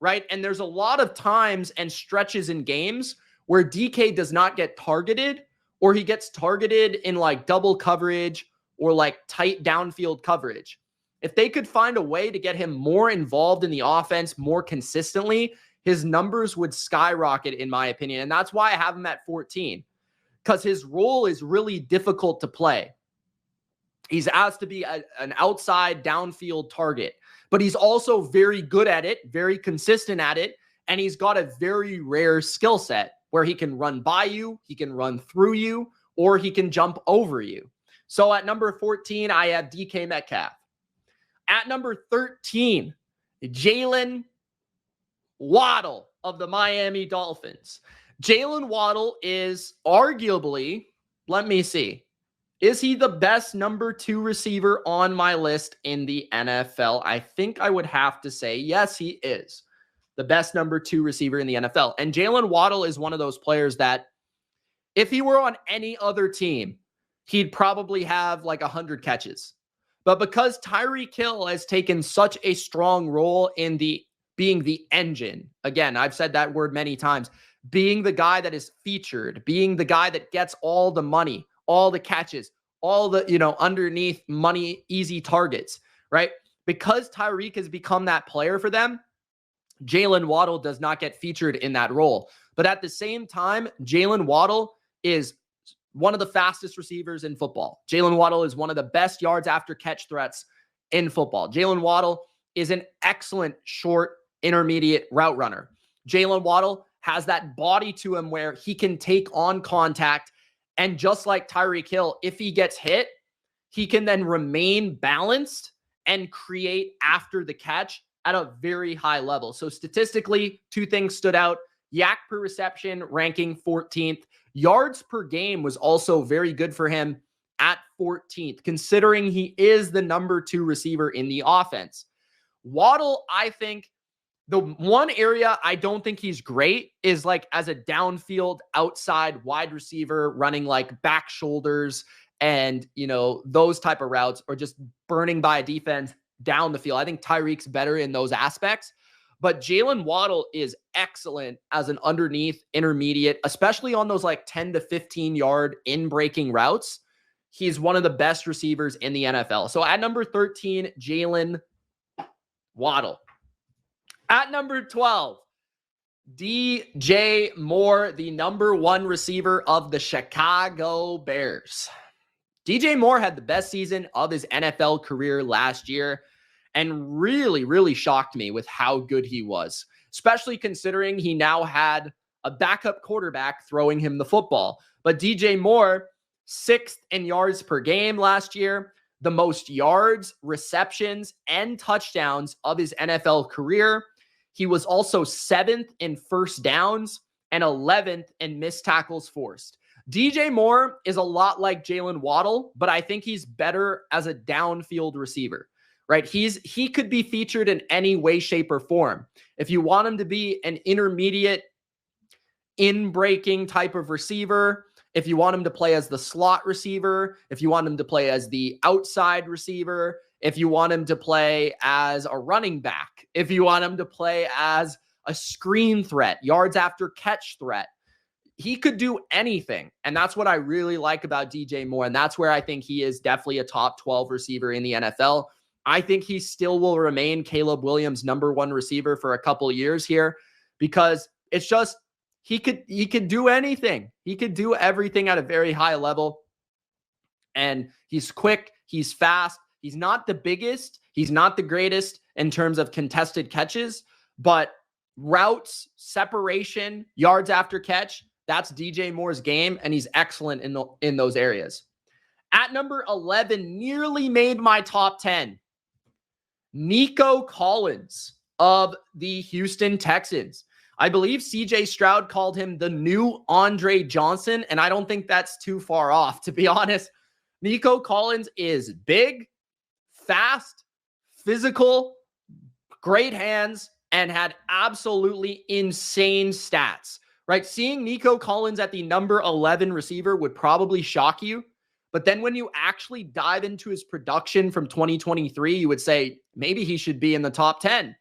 right? And there's a lot of times and stretches in games where DK does not get targeted, or he gets targeted in like double coverage or like tight downfield coverage. If they could find a way to get him more involved in the offense more consistently, his numbers would skyrocket, in my opinion. And that's why I have him at 14, because his role is really difficult to play. He's asked to be an outside downfield target, but he's also very good at it, very consistent at it. And he's got a very rare skill set where he can run by you, he can run through you, or he can jump over you. So at number 14, I have DK Metcalf. At number 13, Jaylen Waddle of the Miami Dolphins. Jaylen Waddle is arguably, let me see, is he the best number 2 receiver on my list in the NFL? I think I would have to say yes, he is the best number 2 receiver in the NFL. And Jaylen Waddle is one of those players that if he were on any other team, he'd probably have like 100 catches. But because Tyreek Hill has taken such a strong role in being the engine, again, I've said that word many times, being the guy that is featured, being the guy that gets all the money, all the catches, all the, underneath money, easy targets, right? Because Tyreek has become that player for them, Jaylen Waddle does not get featured in that role. But at the same time, Jaylen Waddle is one of the fastest receivers in football. Jaylen Waddle is one of the best yards after catch threats in football. Jaylen Waddle is an excellent short, intermediate route runner. Jaylen Waddle has that body to him where he can take on contact. And just like Tyreek Hill, if he gets hit, he can then remain balanced and create after the catch at a very high level. So statistically, 2 things stood out. Yak per reception, ranking 14th. Yards per game was also very good for him at 14th, considering he is the number 2 receiver in the offense. Waddle, I think the one area I don't think he's great is like as a downfield outside wide receiver running like back shoulders and, those type of routes, or just burning by a defense down the field. I think Tyreek's better in those aspects. But Jaylen Waddle is excellent as an underneath intermediate, especially on those like 10 to 15 yard in breaking routes. He's one of the best receivers in the NFL. So at number 13, Jaylen Waddle. At number 12, DJ Moore, the number 1 receiver of the Chicago Bears. DJ Moore had the best season of his NFL career last year, and really, really shocked me with how good he was, especially considering he now had a backup quarterback throwing him the football. But DJ Moore, 6th in yards per game last year, the most yards, receptions, and touchdowns of his NFL career. He was also 7th in first downs and 11th in missed tackles forced. DJ Moore is a lot like Jaylen Waddle, but I think he's better as a downfield receiver, right? He could be featured in any way, shape, or form. If you want him to be an intermediate in-breaking type of receiver, if you want him to play as the slot receiver, if you want him to play as the outside receiver, if you want him to play as a running back, if you want him to play as a screen threat, yards after catch threat, he could do anything. And that's what I really like about DJ Moore. And that's where I think he is definitely a top 12 receiver in the NFL. I think he still will remain Caleb Williams' number one receiver for a couple of years here, because it's just, he could do anything. He could do everything at a very high level. And he's quick. He's fast. He's not the biggest. He's not the greatest in terms of contested catches, but routes, separation, yards after catch, that's DJ Moore's game, and he's excellent in those areas. At number 11, nearly made my top 10, Nico Collins of the Houston Texans. I believe CJ Stroud called him the new Andre Johnson, and I don't think that's too far off, to be honest. Nico Collins is big, fast, physical, great hands, and had absolutely insane stats, right? Seeing Nico Collins at the number 11 receiver would probably shock you. But then when you actually dive into his production from 2023, you would say maybe he should be in the top 10,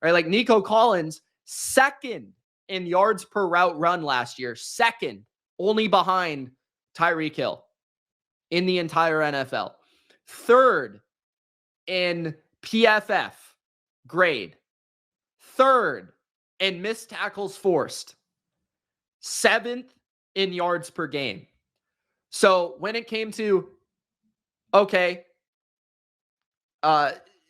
right? Like Nico Collins, second in yards per route run last year, second only behind Tyreek Hill in the entire NFL. Third in PFF grade. Third in missed tackles forced. Seventh in yards per game. So when it came to,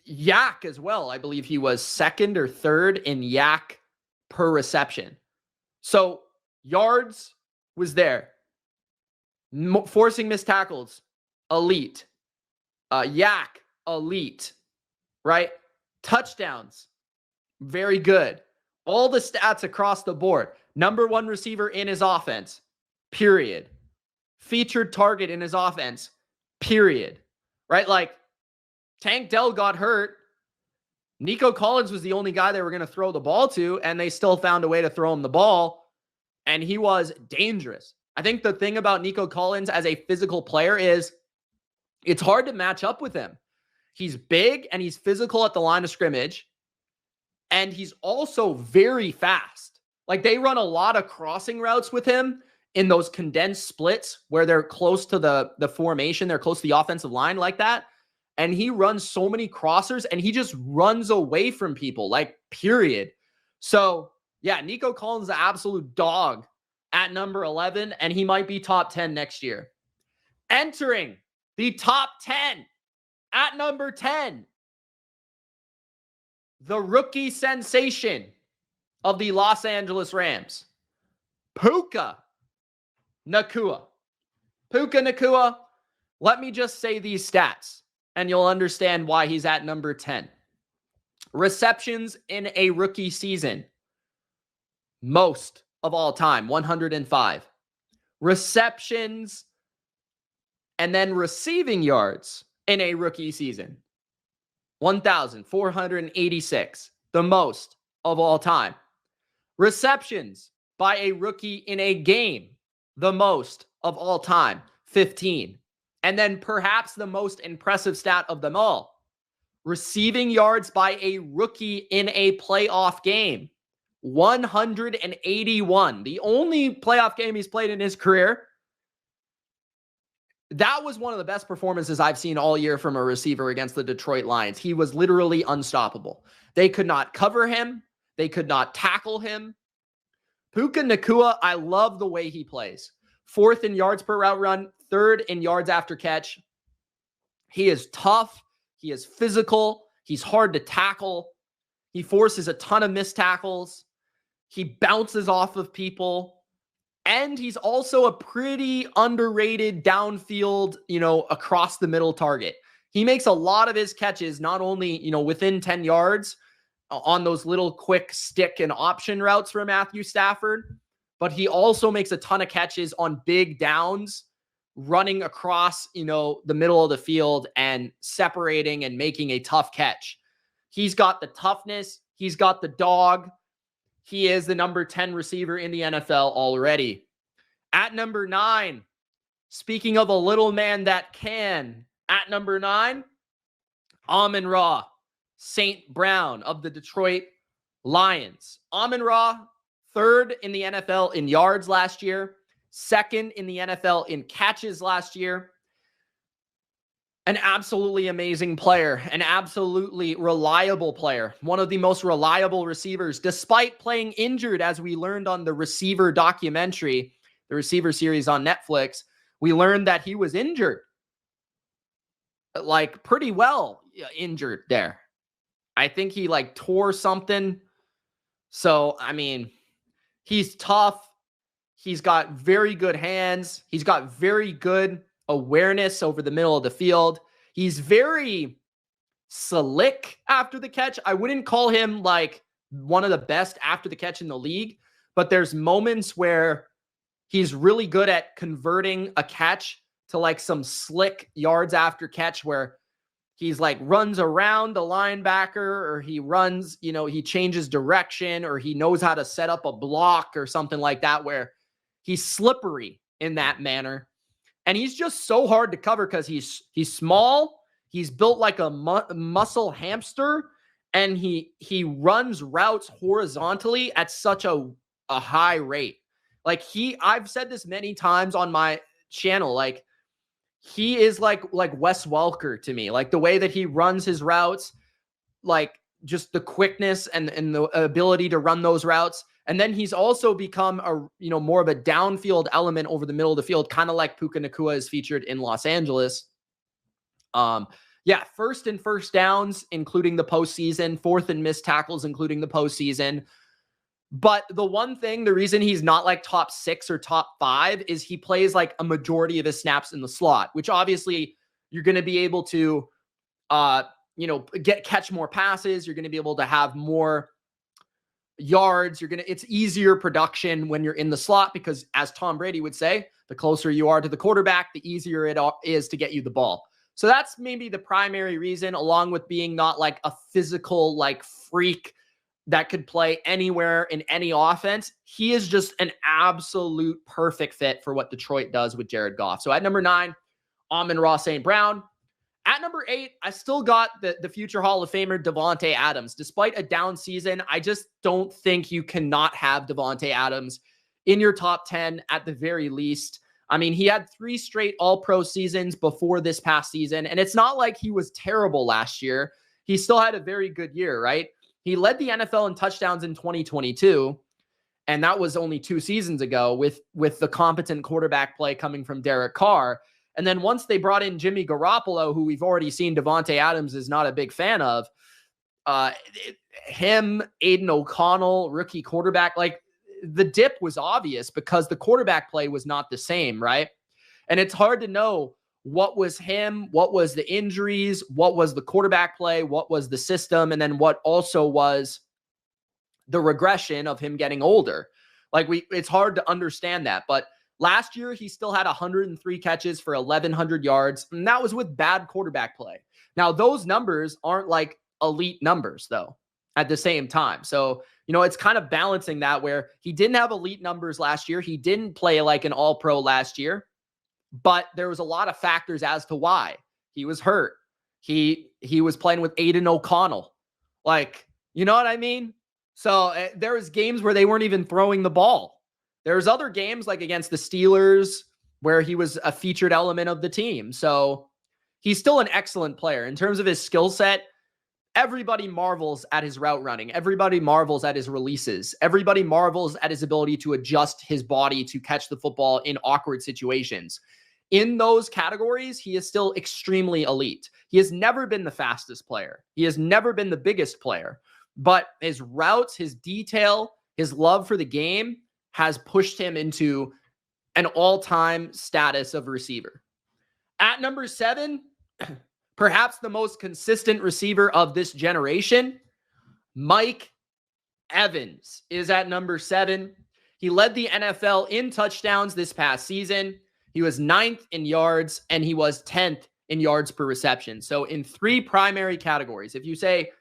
yak as well, I believe he was second or third in yak per reception. So yards was there. Forcing missed tackles, elite. Yak, elite. Right? Touchdowns, very good. All the stats across the board. Number one receiver in his offense, period. Featured target in his offense, period. Right? Like, Tank Dell got hurt. Nico Collins was the only guy they were going to throw the ball to, and they still found a way to throw him the ball, and he was dangerous. I think the thing about Nico Collins as a physical player is it's hard to match up with him. He's big, and he's physical at the line of scrimmage, and he's also very fast. Like, they run a lot of crossing routes with him in those condensed splits where they're close to the formation, they're close to the offensive line like that. And he runs so many crossers, and he just runs away from people, like, period. So, yeah, Nico Collins is an absolute dog at number 11, and he might be top 10 next year. Entering the top 10 at number 10, the rookie sensation of the Los Angeles Rams, Puka Ngata. Puka Ngata, let me just say these stats, and you'll understand why he's at number 10. Receptions in a rookie season, most of all time, 105. Receptions and then receiving yards in a rookie season, 1,486, the most of all time. Receptions by a rookie in a game, the most of all time, 15. And then perhaps the most impressive stat of them all, receiving yards by a rookie in a playoff game, 181. The only playoff game he's played in his career. That was one of the best performances I've seen all year from a receiver against the Detroit Lions. He was literally unstoppable. They could not cover him. They could not tackle him. Puka Ngata, I love the way he plays. Fourth in yards per route run, third in yards after catch. He is tough. He is physical. He's hard to tackle. He forces a ton of missed tackles. He bounces off of people. And he's also a pretty underrated downfield, across the middle target. He makes a lot of his catches, not only, within 10 yards on those little quick stick and option routes for Matthew Stafford, but he also makes a ton of catches on big downs, running across, the middle of the field and separating and making a tough catch. He's got the toughness. He's got the dog. He is the number 10 receiver in the NFL already. At number 9, speaking of a little man that can, at number 9, Amon-Ra St. Brown of the Detroit Lions. Amon-Ra, 3rd in the NFL in yards last year, 2nd in the NFL in catches last year. An absolutely amazing player, an absolutely reliable player, one of the most reliable receivers, despite playing injured, as we learned on the receiver documentary, the receiver series on Netflix. We learned that he was injured, like pretty well injured there. I think he tore something. So, I mean, he's tough. He's got very good hands. He's got very good awareness over the middle of the field. He's very slick after the catch. I wouldn't call him one of the best after the catch in the league, but there's moments where he's really good at converting a catch to some slick yards after catch where he's runs around the linebacker, or he runs, he changes direction, or he knows how to set up a block or something like that, where he's slippery in that manner. And he's just so hard to cover because he's small. He's built like a muscle hamster, and he runs routes horizontally at such a high rate. I've said this many times on my channel, he is like Wes Welker to me. The way that he runs his routes, just the quickness and the ability to run those routes. And then he's also become more of a downfield element over the middle of the field, kind of like Puka Ngata is featured in Los Angeles. First in first downs, including the postseason, 4th in missed tackles, including the postseason. But the one thing, the reason he's not top 6 or top 5 is he plays a majority of his snaps in the slot, which obviously you're going to be able to, catch more passes. You're going to be able to have more yards. It's easier production when you're in the slot because, as Tom Brady would say, the closer you are to the quarterback, the easier it is to get you the ball. So that's maybe the primary reason, along with being not a physical freak that could play anywhere in any offense. He is just an absolute perfect fit for what Detroit does with Jared Goff. So at number 9, Amon-Ra St. Brown. At number 8, I still got the future Hall of Famer Devonte Adams. Despite a down season, I just don't think you cannot have Devonte Adams in your top 10 at the very least. I mean, he had 3 straight All-Pro seasons before this past season, and it's not like he was terrible last year. He still had a very good year, right? He led the NFL in touchdowns in 2022, and that was only 2 seasons ago with the competent quarterback play coming from Derek Carr. And then once they brought in Jimmy Garoppolo, who we've already seen Devonte Adams is not a big fan of, him, Aiden O'Connell, rookie quarterback, the dip was obvious because the quarterback play was not the same, right? And it's hard to know what was him, what was the injuries, what was the quarterback play, what was the system, and then what also was the regression of him getting older. It's hard to understand that. But last year, he still had 103 catches for 1,100 yards, and that was with bad quarterback play. Now, those numbers aren't elite numbers, though, at the same time. So, it's kind of balancing that where he didn't have elite numbers last year. He didn't play like an all-pro last year, but there was a lot of factors as to why. He was hurt. He was playing with Aiden O'Connell. You know what I mean? So there was games where they weren't even throwing the ball. There's other games against the Steelers where he was a featured element of the team. So he's still an excellent player. In terms of his skill set, everybody marvels at his route running. Everybody marvels at his releases. Everybody marvels at his ability to adjust his body to catch the football in awkward situations. In those categories, he is still extremely elite. He has never been the fastest player. He has never been the biggest player. But his routes, his detail, his love for the game has pushed him into an all-time status of receiver. At number 7, perhaps the most consistent receiver of this generation, Mike Evans is at number 7. He led the NFL in touchdowns this past season. He was 9th in yards, and he was 10th in yards per reception. So in 3 primary categories, if you say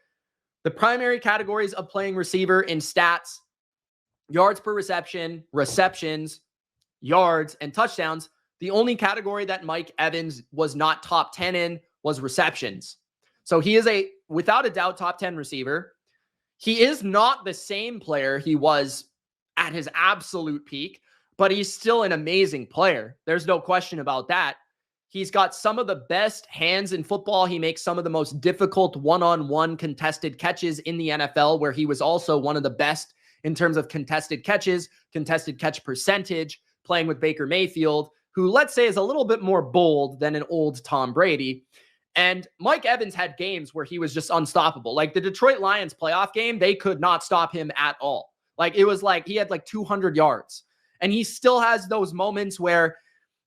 the primary categories of playing receiver in stats, yards per reception, receptions, yards, and touchdowns, the only category that Mike Evans was not top 10 in was receptions. So he is without a doubt, top 10 receiver. He is not the same player he was at his absolute peak, but he's still an amazing player. There's no question about that. He's got some of the best hands in football. He makes some of the most difficult one-on-one contested catches in the NFL, where he was also one of the best in terms of contested catches, contested catch percentage, playing with Baker Mayfield, who, let's say, is a little bit more bold than an old Tom Brady. And Mike Evans had games where he was just unstoppable. Like the Detroit Lions playoff game, they could not stop him at all. Like it was like he had like 200 yards. And he still has those moments where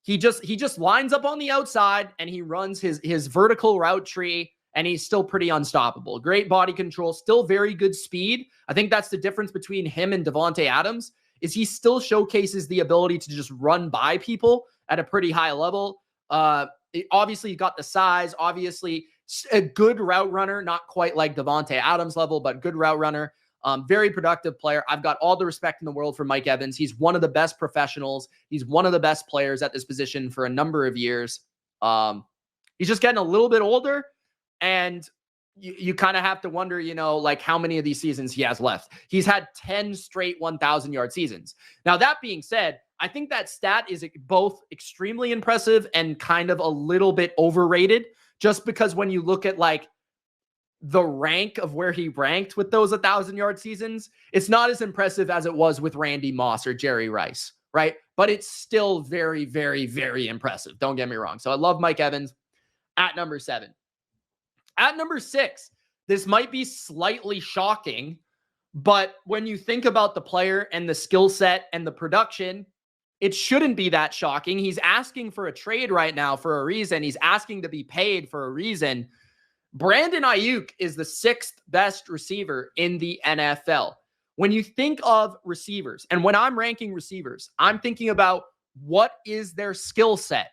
he just lines up on the outside and he runs his vertical route tree, and he's still pretty unstoppable. Great body control, still very good speed. I think that's the difference between him and Devonte Adams, is he still showcases the ability to just run by people at a pretty high level. Obviously, you got the size, obviously a good route runner, not quite like Devonte Adams level, but good route runner. Very productive player. I've got all the respect in the world for Mike Evans. He's one of the best professionals. He's one of the best players at this position for a number of years. He's just getting a little bit older, and you kind of have to wonder, like how many of these seasons he has left. He's had 10 straight 1,000-yard seasons. Now, that being said, I think that stat is both extremely impressive and kind of a little bit overrated, just because when you look at like the rank of where he ranked with those 1,000-yard seasons, it's not as impressive as it was with Randy Moss or Jerry Rice, right? But it's still very, very, very impressive. Don't get me wrong. So I love Mike Evans at number 7. At number 6, this might be slightly shocking, but when you think about the player and the skill set and the production, it shouldn't be that shocking. He's asking for a trade right now for a reason. He's asking to be paid for a reason. Brandon Aiyuk is the 6th best receiver in the NFL. When you think of receivers, and when I'm ranking receivers, I'm thinking about what is their skill set.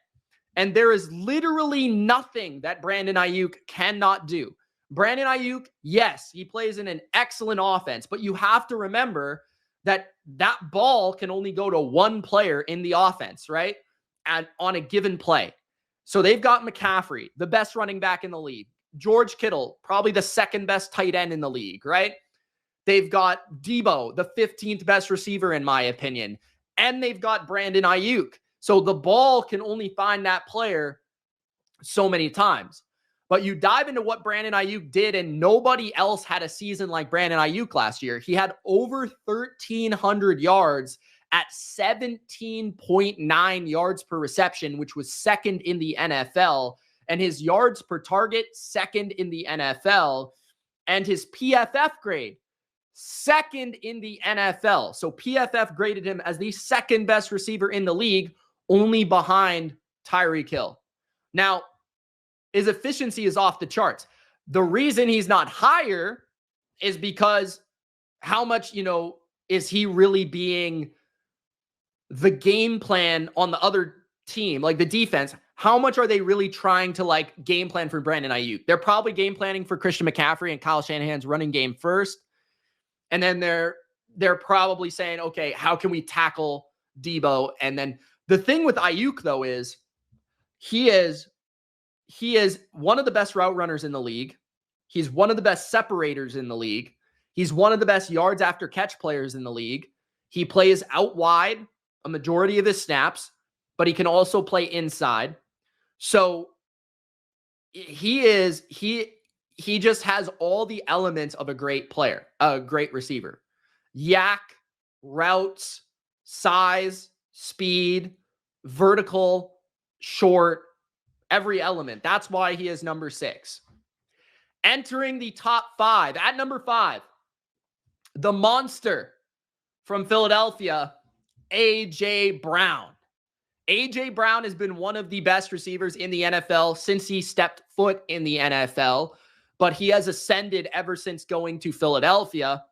And there is literally nothing that Brandon Aiyuk cannot do. Brandon Aiyuk, yes, he plays in an excellent offense, but you have to remember that ball can only go to one player in the offense, right? And on a given play. So they've got McCaffrey, the best running back in the league. George Kittle, probably the 2nd best tight end in the league, right? They've got Deebo, the 15th best receiver, in my opinion. And they've got Brandon Aiyuk. So the ball can only find that player so many times. But you dive into what Brandon Aiyuk did, and nobody else had a season like Brandon Aiyuk last year. He had over 1,300 yards at 17.9 yards per reception, which was 2nd in the NFL. And his yards per target, 2nd in the NFL. And his PFF grade, 2nd in the NFL. So PFF graded him as the 2nd best receiver in the league, only behind Tyreek Hill. Now, his efficiency is off the charts. The reason he's not higher is because how much, is he really being the game plan on the other team, like the defense? How much are they really trying to like game plan for Brandon Aiyuk? They're probably game planning for Christian McCaffrey and Kyle Shanahan's running game first. And then they're probably saying, okay, how can we tackle Deebo? And then the thing with Aiyuk, though, is he is one of the best route runners in the league. He's one of the best separators in the league. He's one of the best yards after catch players in the league. He plays out wide a majority of his snaps, but he can also play inside. So he just has all the elements of a great player, a great receiver. Yak, routes, size, speed, vertical, short, every element. That's why he is number 6. Entering the top 5, at number 5, the monster from Philadelphia, A.J. Brown. A.J. Brown has been one of the best receivers in the NFL since he stepped foot in the NFL, but he has ascended ever since going to Philadelphia.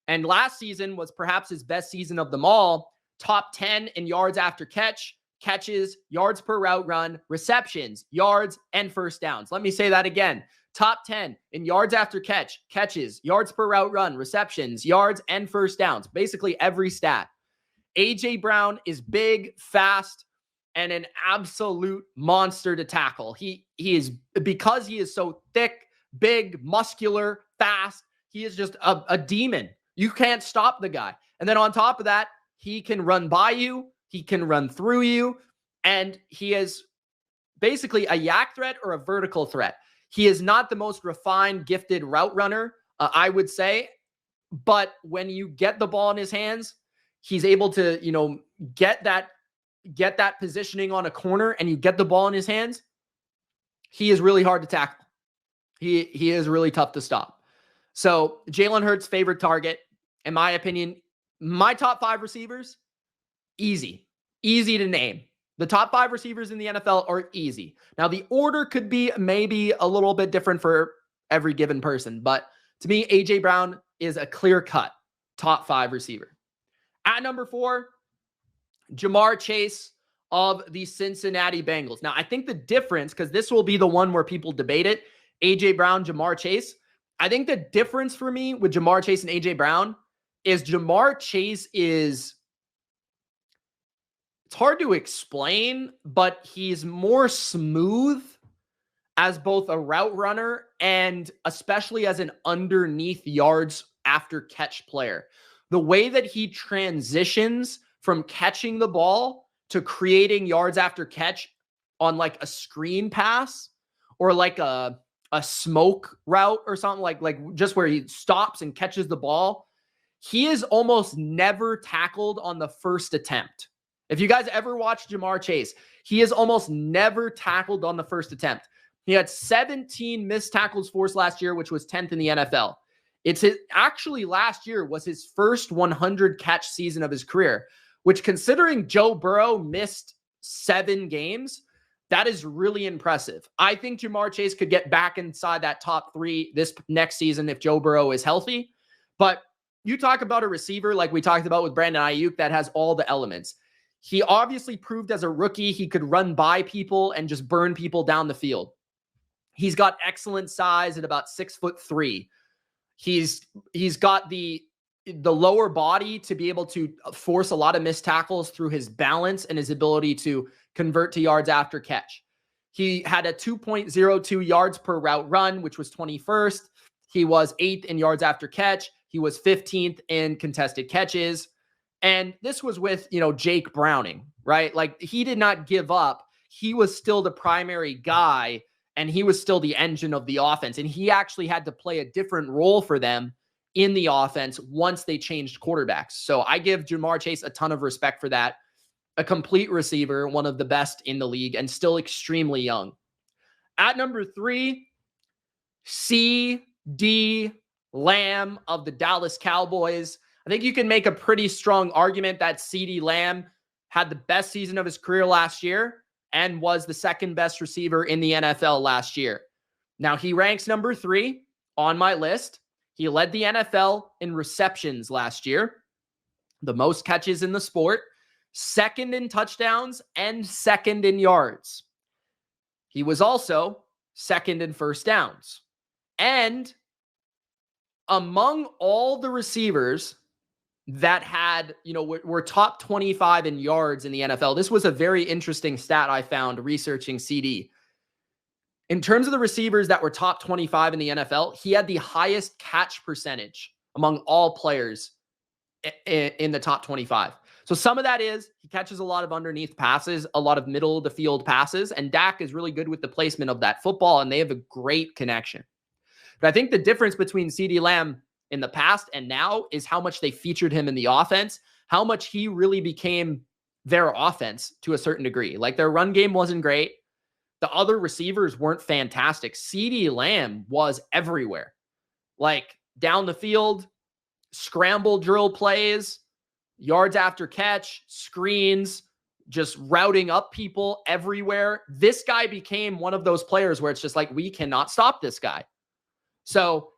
And last season was perhaps his best season of them all. Top 10 in yards after catches, yards per route run, receptions, yards, and first downs. Let me say that again. Top 10 in yards after catches, yards per route run, receptions, yards, and first downs. Basically every stat. A.J. Brown is big, fast, and an absolute monster to tackle. He is, because he is so thick, big, muscular, fast, he is just a demon. You can't stop the guy. And then on top of that, he can run by you, he can run through you, and he is basically a yak threat or a vertical threat. He is not the most refined, gifted route runner, I would say, but when you get the ball in his hands, he's able to, get that positioning on a corner and you get the ball in his hands. He is really hard to tackle. He is really tough to stop. So Jalen Hurts' favorite target, in my opinion, my top 5 receivers, easy to name. The top 5 receivers in the NFL are easy. Now, the order could be maybe a little bit different for every given person, but to me, A.J. Brown is a clear-cut top 5 receiver. At number 4, Ja'Marr Chase of the Cincinnati Bengals. Now, I think the difference, because this will be the one where people debate it, A.J. Brown, Ja'Marr Chase. I think the difference for me with Ja'Marr Chase and A.J. Brown is Ja'Marr Chase is, it's hard to explain, but he's more smooth as both a route runner and especially as an underneath yards after catch player. The way that he transitions from catching the ball to creating yards after catch on like a screen pass or like a smoke route or something, like just where he stops and catches the ball, he is almost never tackled on the first attempt. If you guys ever watched Ja'Marr Chase, he is almost never tackled on the first attempt. He had 17 missed tackles forced last year, which was 10th in the NFL. Actually last year was his first 100 catch season of his career, which considering Joe Burrow missed 7 games, that is really impressive. I think Ja'Marr Chase could get back inside that top 3 this next season if Joe Burrow is healthy. But you talk about a receiver like we talked about with Brandon Aiyuk that has all the elements. He obviously proved as a rookie he could run by people and just burn people down the field. He's got excellent size at about 6'3". He's got the lower body to be able to force a lot of missed tackles through his balance and his ability to convert to yards after catch. He had a 2.02 yards per route run, which was 21st. He was 8th in yards after catch. He was 15th in contested catches. And this was with, Jake Browning, right? Like he did not give up. He was still the primary guy and he was still the engine of the offense. And he actually had to play a different role for them in the offense once they changed quarterbacks. So I give Ja'Marr Chase a ton of respect for that. A complete receiver, one of the best in the league and still extremely young. At number 3, C.D. Lamb of the Dallas Cowboys. I think you can make a pretty strong argument that C.D. Lamb had the best season of his career last year and was the second best receiver in the NFL last year. Now, he ranks number 3 on my list. He led the NFL in receptions last year, the most catches in the sport, second in touchdowns, and second in yards. He was also second in first downs. And among all the receivers that had, were top 25 in yards in the NFL, this was a very interesting stat I found researching CD. In terms of the receivers that were top 25 in the NFL, he had the highest catch percentage among all players in the top 25. So some of that is he catches a lot of underneath passes, a lot of middle of the field passes, and Dak is really good with the placement of that football, and they have a great connection. But I think the difference between CeeDee Lamb in the past and now is how much they featured him in the offense, how much he really became their offense to a certain degree. Like their run game wasn't great. The other receivers weren't fantastic. CeeDee Lamb was everywhere. Like down the field, scramble drill plays, yards after catch, screens, just routing up people everywhere. This guy became one of those players where it's just like, we cannot stop this guy. So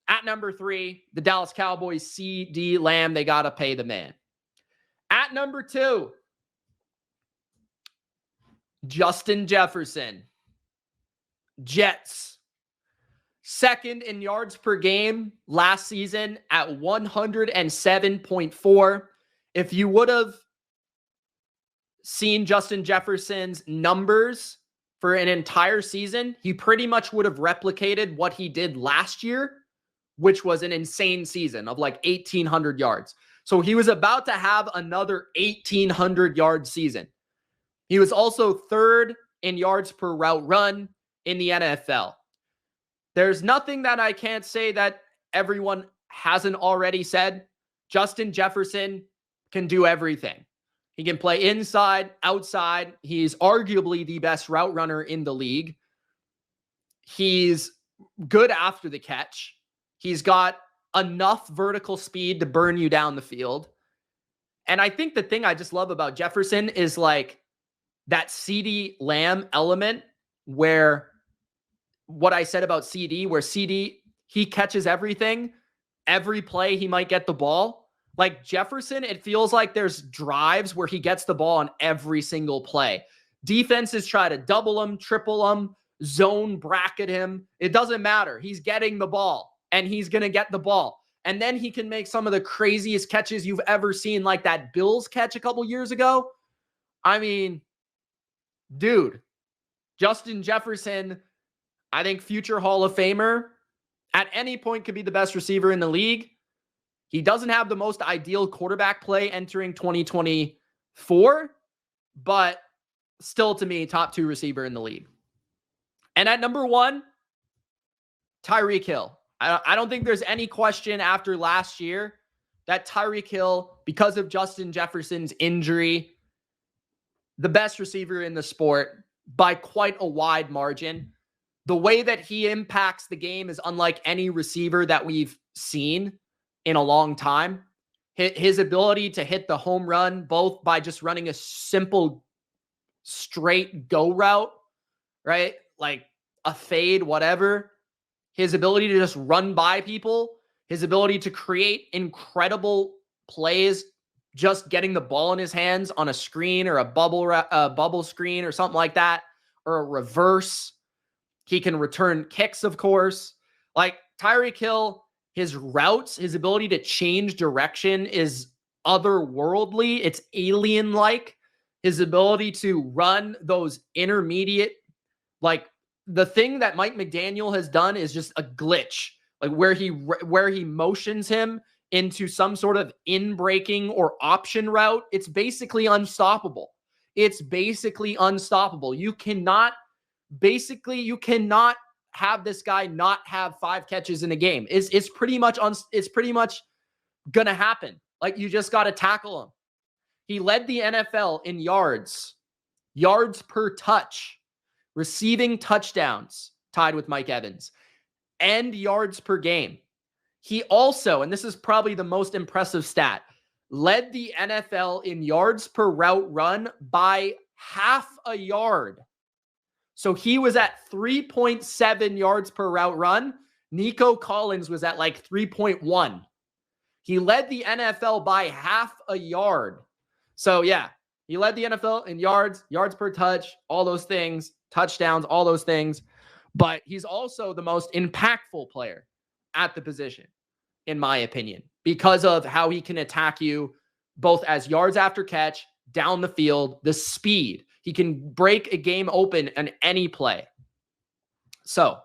At number 3, the Dallas Cowboys, CeeDee Lamb. They got to pay the man. At number 2, Justin Jefferson, Jets. Second in yards per game last season at 107.4. If you would have seen Justin Jefferson's numbers for an entire season, he pretty much would have replicated what he did last year, which was an insane season of like 1,800 yards. So he was about to have another 1,800-yard season. He was also third in yards per route run in the NFL. There's nothing that I can't say that everyone hasn't already said. Justin Jefferson can do everything. He can play inside, outside. He's arguably the best route runner in the league. He's good after the catch. He's got enough vertical speed to burn you down the field. And I think the thing I just love about Jefferson is like that CeeDee Lamb element, where what I said about CD, where CD, he catches everything. Every play, he might get the ball. Like Jefferson, it feels like there's drives where he gets the ball on every single play. Defenses try to double him, triple him, zone bracket him. It doesn't matter. He's getting the ball, and he's going to get the ball. And then he can make some of the craziest catches you've ever seen, like that Bills catch a couple years ago. I mean, dude, Justin Jefferson, I think future Hall of Famer, at any point could be the best receiver in the league. He doesn't have the most ideal quarterback play entering 2024, but still, to me, top 2 receiver in the league. And at number 1, Tyreek Hill. I don't think there's any question after last year that Tyreek Hill, because of Justin Jefferson's injury, the best receiver in the sport by quite a wide margin. The way that he impacts the game is unlike any receiver that we've seen in a long time. His ability to hit the home run, both by just running a simple straight go route, right? Like a fade, whatever. His ability to just run by people, his ability to create incredible plays, just getting the ball in his hands on a screen or a bubble screen or something like that, or a reverse. He can return kicks, of course. Like Tyreek Hill, his routes, his ability to change direction is otherworldly. It's alien-like. His ability to run those intermediate, like the thing that Mike McDaniel has done is just a glitch, like where he motions him into some sort of in-breaking or option route. It's basically unstoppable. It's basically unstoppable. You cannot have this guy not have 5 catches in a game. It's pretty much gonna happen. Like, you just got to tackle him. He led the NFL in yards per touch, receiving touchdowns, tied with Mike Evans, and yards per game. He also, and this is probably the most impressive stat, led the NFL in yards per route run by half a yard. So he was at 3.7 yards per route run. Nico Collins was at like 3.1. He led the NFL by half a yard. So yeah, he led the NFL in yards per touch, all those things, touchdowns, all those things. But he's also the most impactful player at the position, in my opinion, because of how he can attack you both as yards after catch, down the field, the speed. He can break a game open on any play. So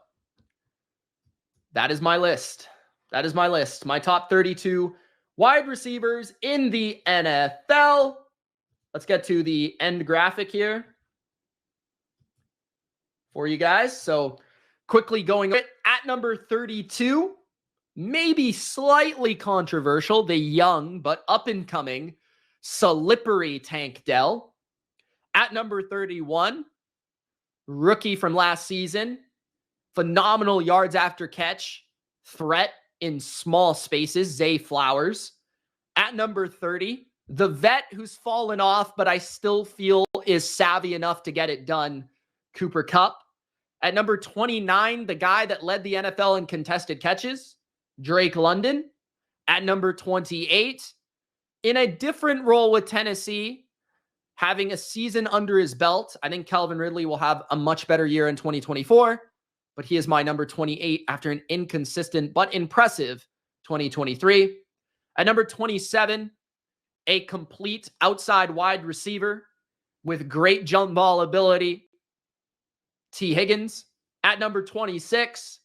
that is my list. My top 32 wide receivers in the NFL. Let's get to the end graphic here for you guys. So quickly going at number 32, maybe slightly controversial, the young but up-and-coming slippery Tank Dell. At number 31, rookie from last season, phenomenal yards after catch, threat in small spaces, Zay Flowers. At number 30, the vet who's fallen off, but I still feel is savvy enough to get it done, Cooper Kupp. At number 29, the guy that led the NFL in contested catches, Drake London. At number 28, in a different role with Tennessee, having a season under his belt, I think Calvin Ridley will have a much better year in 2024, but he is my number 28 after an inconsistent but impressive 2023. At number 27, a complete outside wide receiver with great jump ball ability, T. Higgins. At number 26,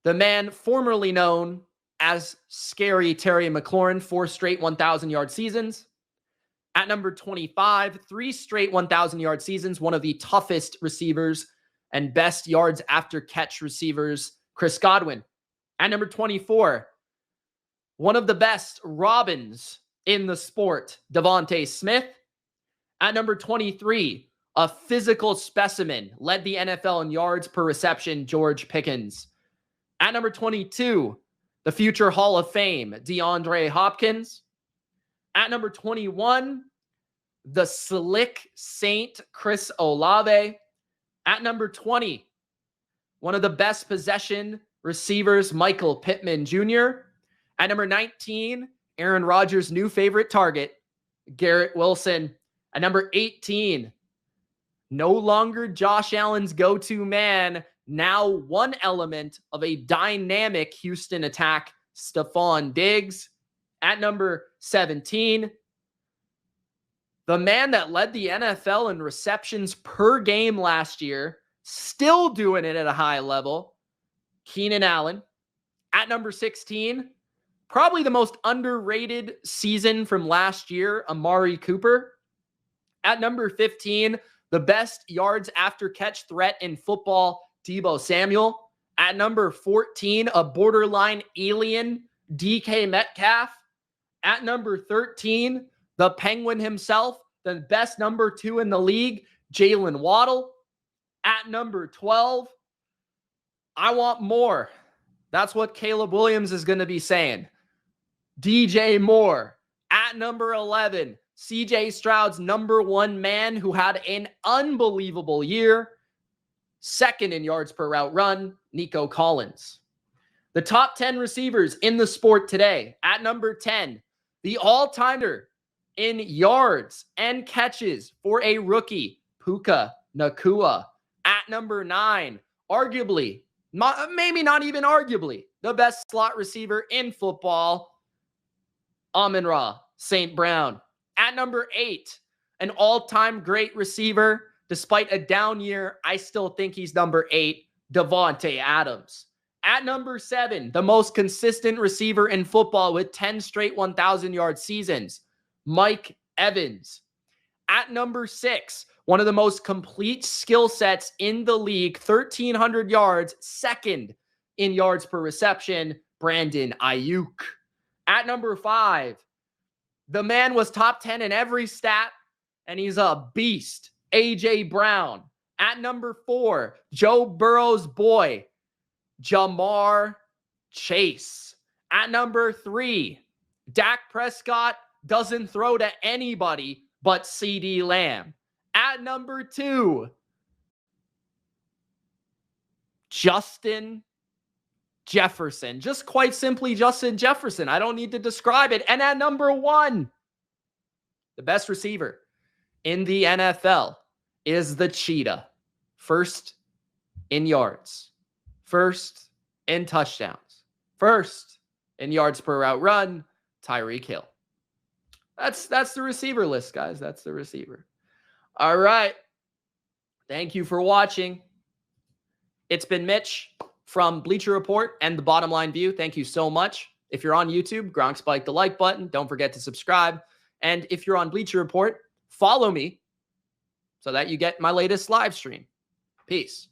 the man formerly known as Scary Terry McLaurin, 4 straight 1,000-yard seasons. At number 25, 3 straight 1,000-yard seasons, one of the toughest receivers and best yards after catch receivers, Chris Godwin. At number 24, one of the best Robins in the sport, Devonte Smith. At number 23, a physical specimen, led the NFL in yards per reception, George Pickens. At number 22, the future Hall of Fame, DeAndre Hopkins. At number 21, the slick saint, Chris Olave. At number 20, one of the best possession receivers, Michael Pittman Jr. At number 19, Aaron Rodgers' new favorite target, Garrett Wilson. At number 18, no longer Josh Allen's go-to man, now one element of a dynamic Houston attack, Stefan Diggs. At number 17, the man that led the NFL in receptions per game last year, still doing it at a high level, Keenan Allen. At number 16, probably the most underrated season from last year, Amari Cooper. At number 15, the best yards after catch threat in football, Deebo Samuel. At number 14, a borderline alien, DK Metcalf. At number 13, the Penguin himself, the best number 2 in the league, Jaylen Wadd. At number 12, I want more. That's what Caleb Williams is going to be saying. DJ Moore. At number 11, CJ Stroud's number 1 man who had an unbelievable year, second in yards per route run, Nico Collins. The top 10 receivers in the sport today. At number 10, the all-timer in yards and catches for a rookie, Puka Ngata. At number 9, arguably, maybe not even arguably, the best slot receiver in football, Amon-Ra St. Brown. At number 8, an all-time great receiver. Despite a down year, I still think he's number 8, Devonte Adams. At number 7, the most consistent receiver in football with 10 straight 1,000-yard seasons, Mike Evans. At number 6, one of the most complete skill sets in the league, 1,300 yards, second in yards per reception, Brandon Aiyuk. At number 5, the man was top 10 in every stat, and he's a beast, A.J. Brown. At number 4, Joe Burrow's boy, Jamar Chase. At number 3, Dak Prescott doesn't throw to anybody but CeeDee Lamb. At number 2, Justin Jefferson. Just quite simply Justin Jefferson. I don't need to describe it. And at number 1, the best receiver in the NFL is the Cheetah. First in yards. First in touchdowns. First in yards per route run, Tyreek Hill. That's the receiver list, guys. That's the receiver. All right. Thank you for watching. It's been Mitch from Bleacher Report and the Bottom Line View. Thank you so much. If you're on YouTube, Gronk spike the like button. Don't forget to subscribe. And if you're on Bleacher Report, follow me so that you get my latest live stream. Peace.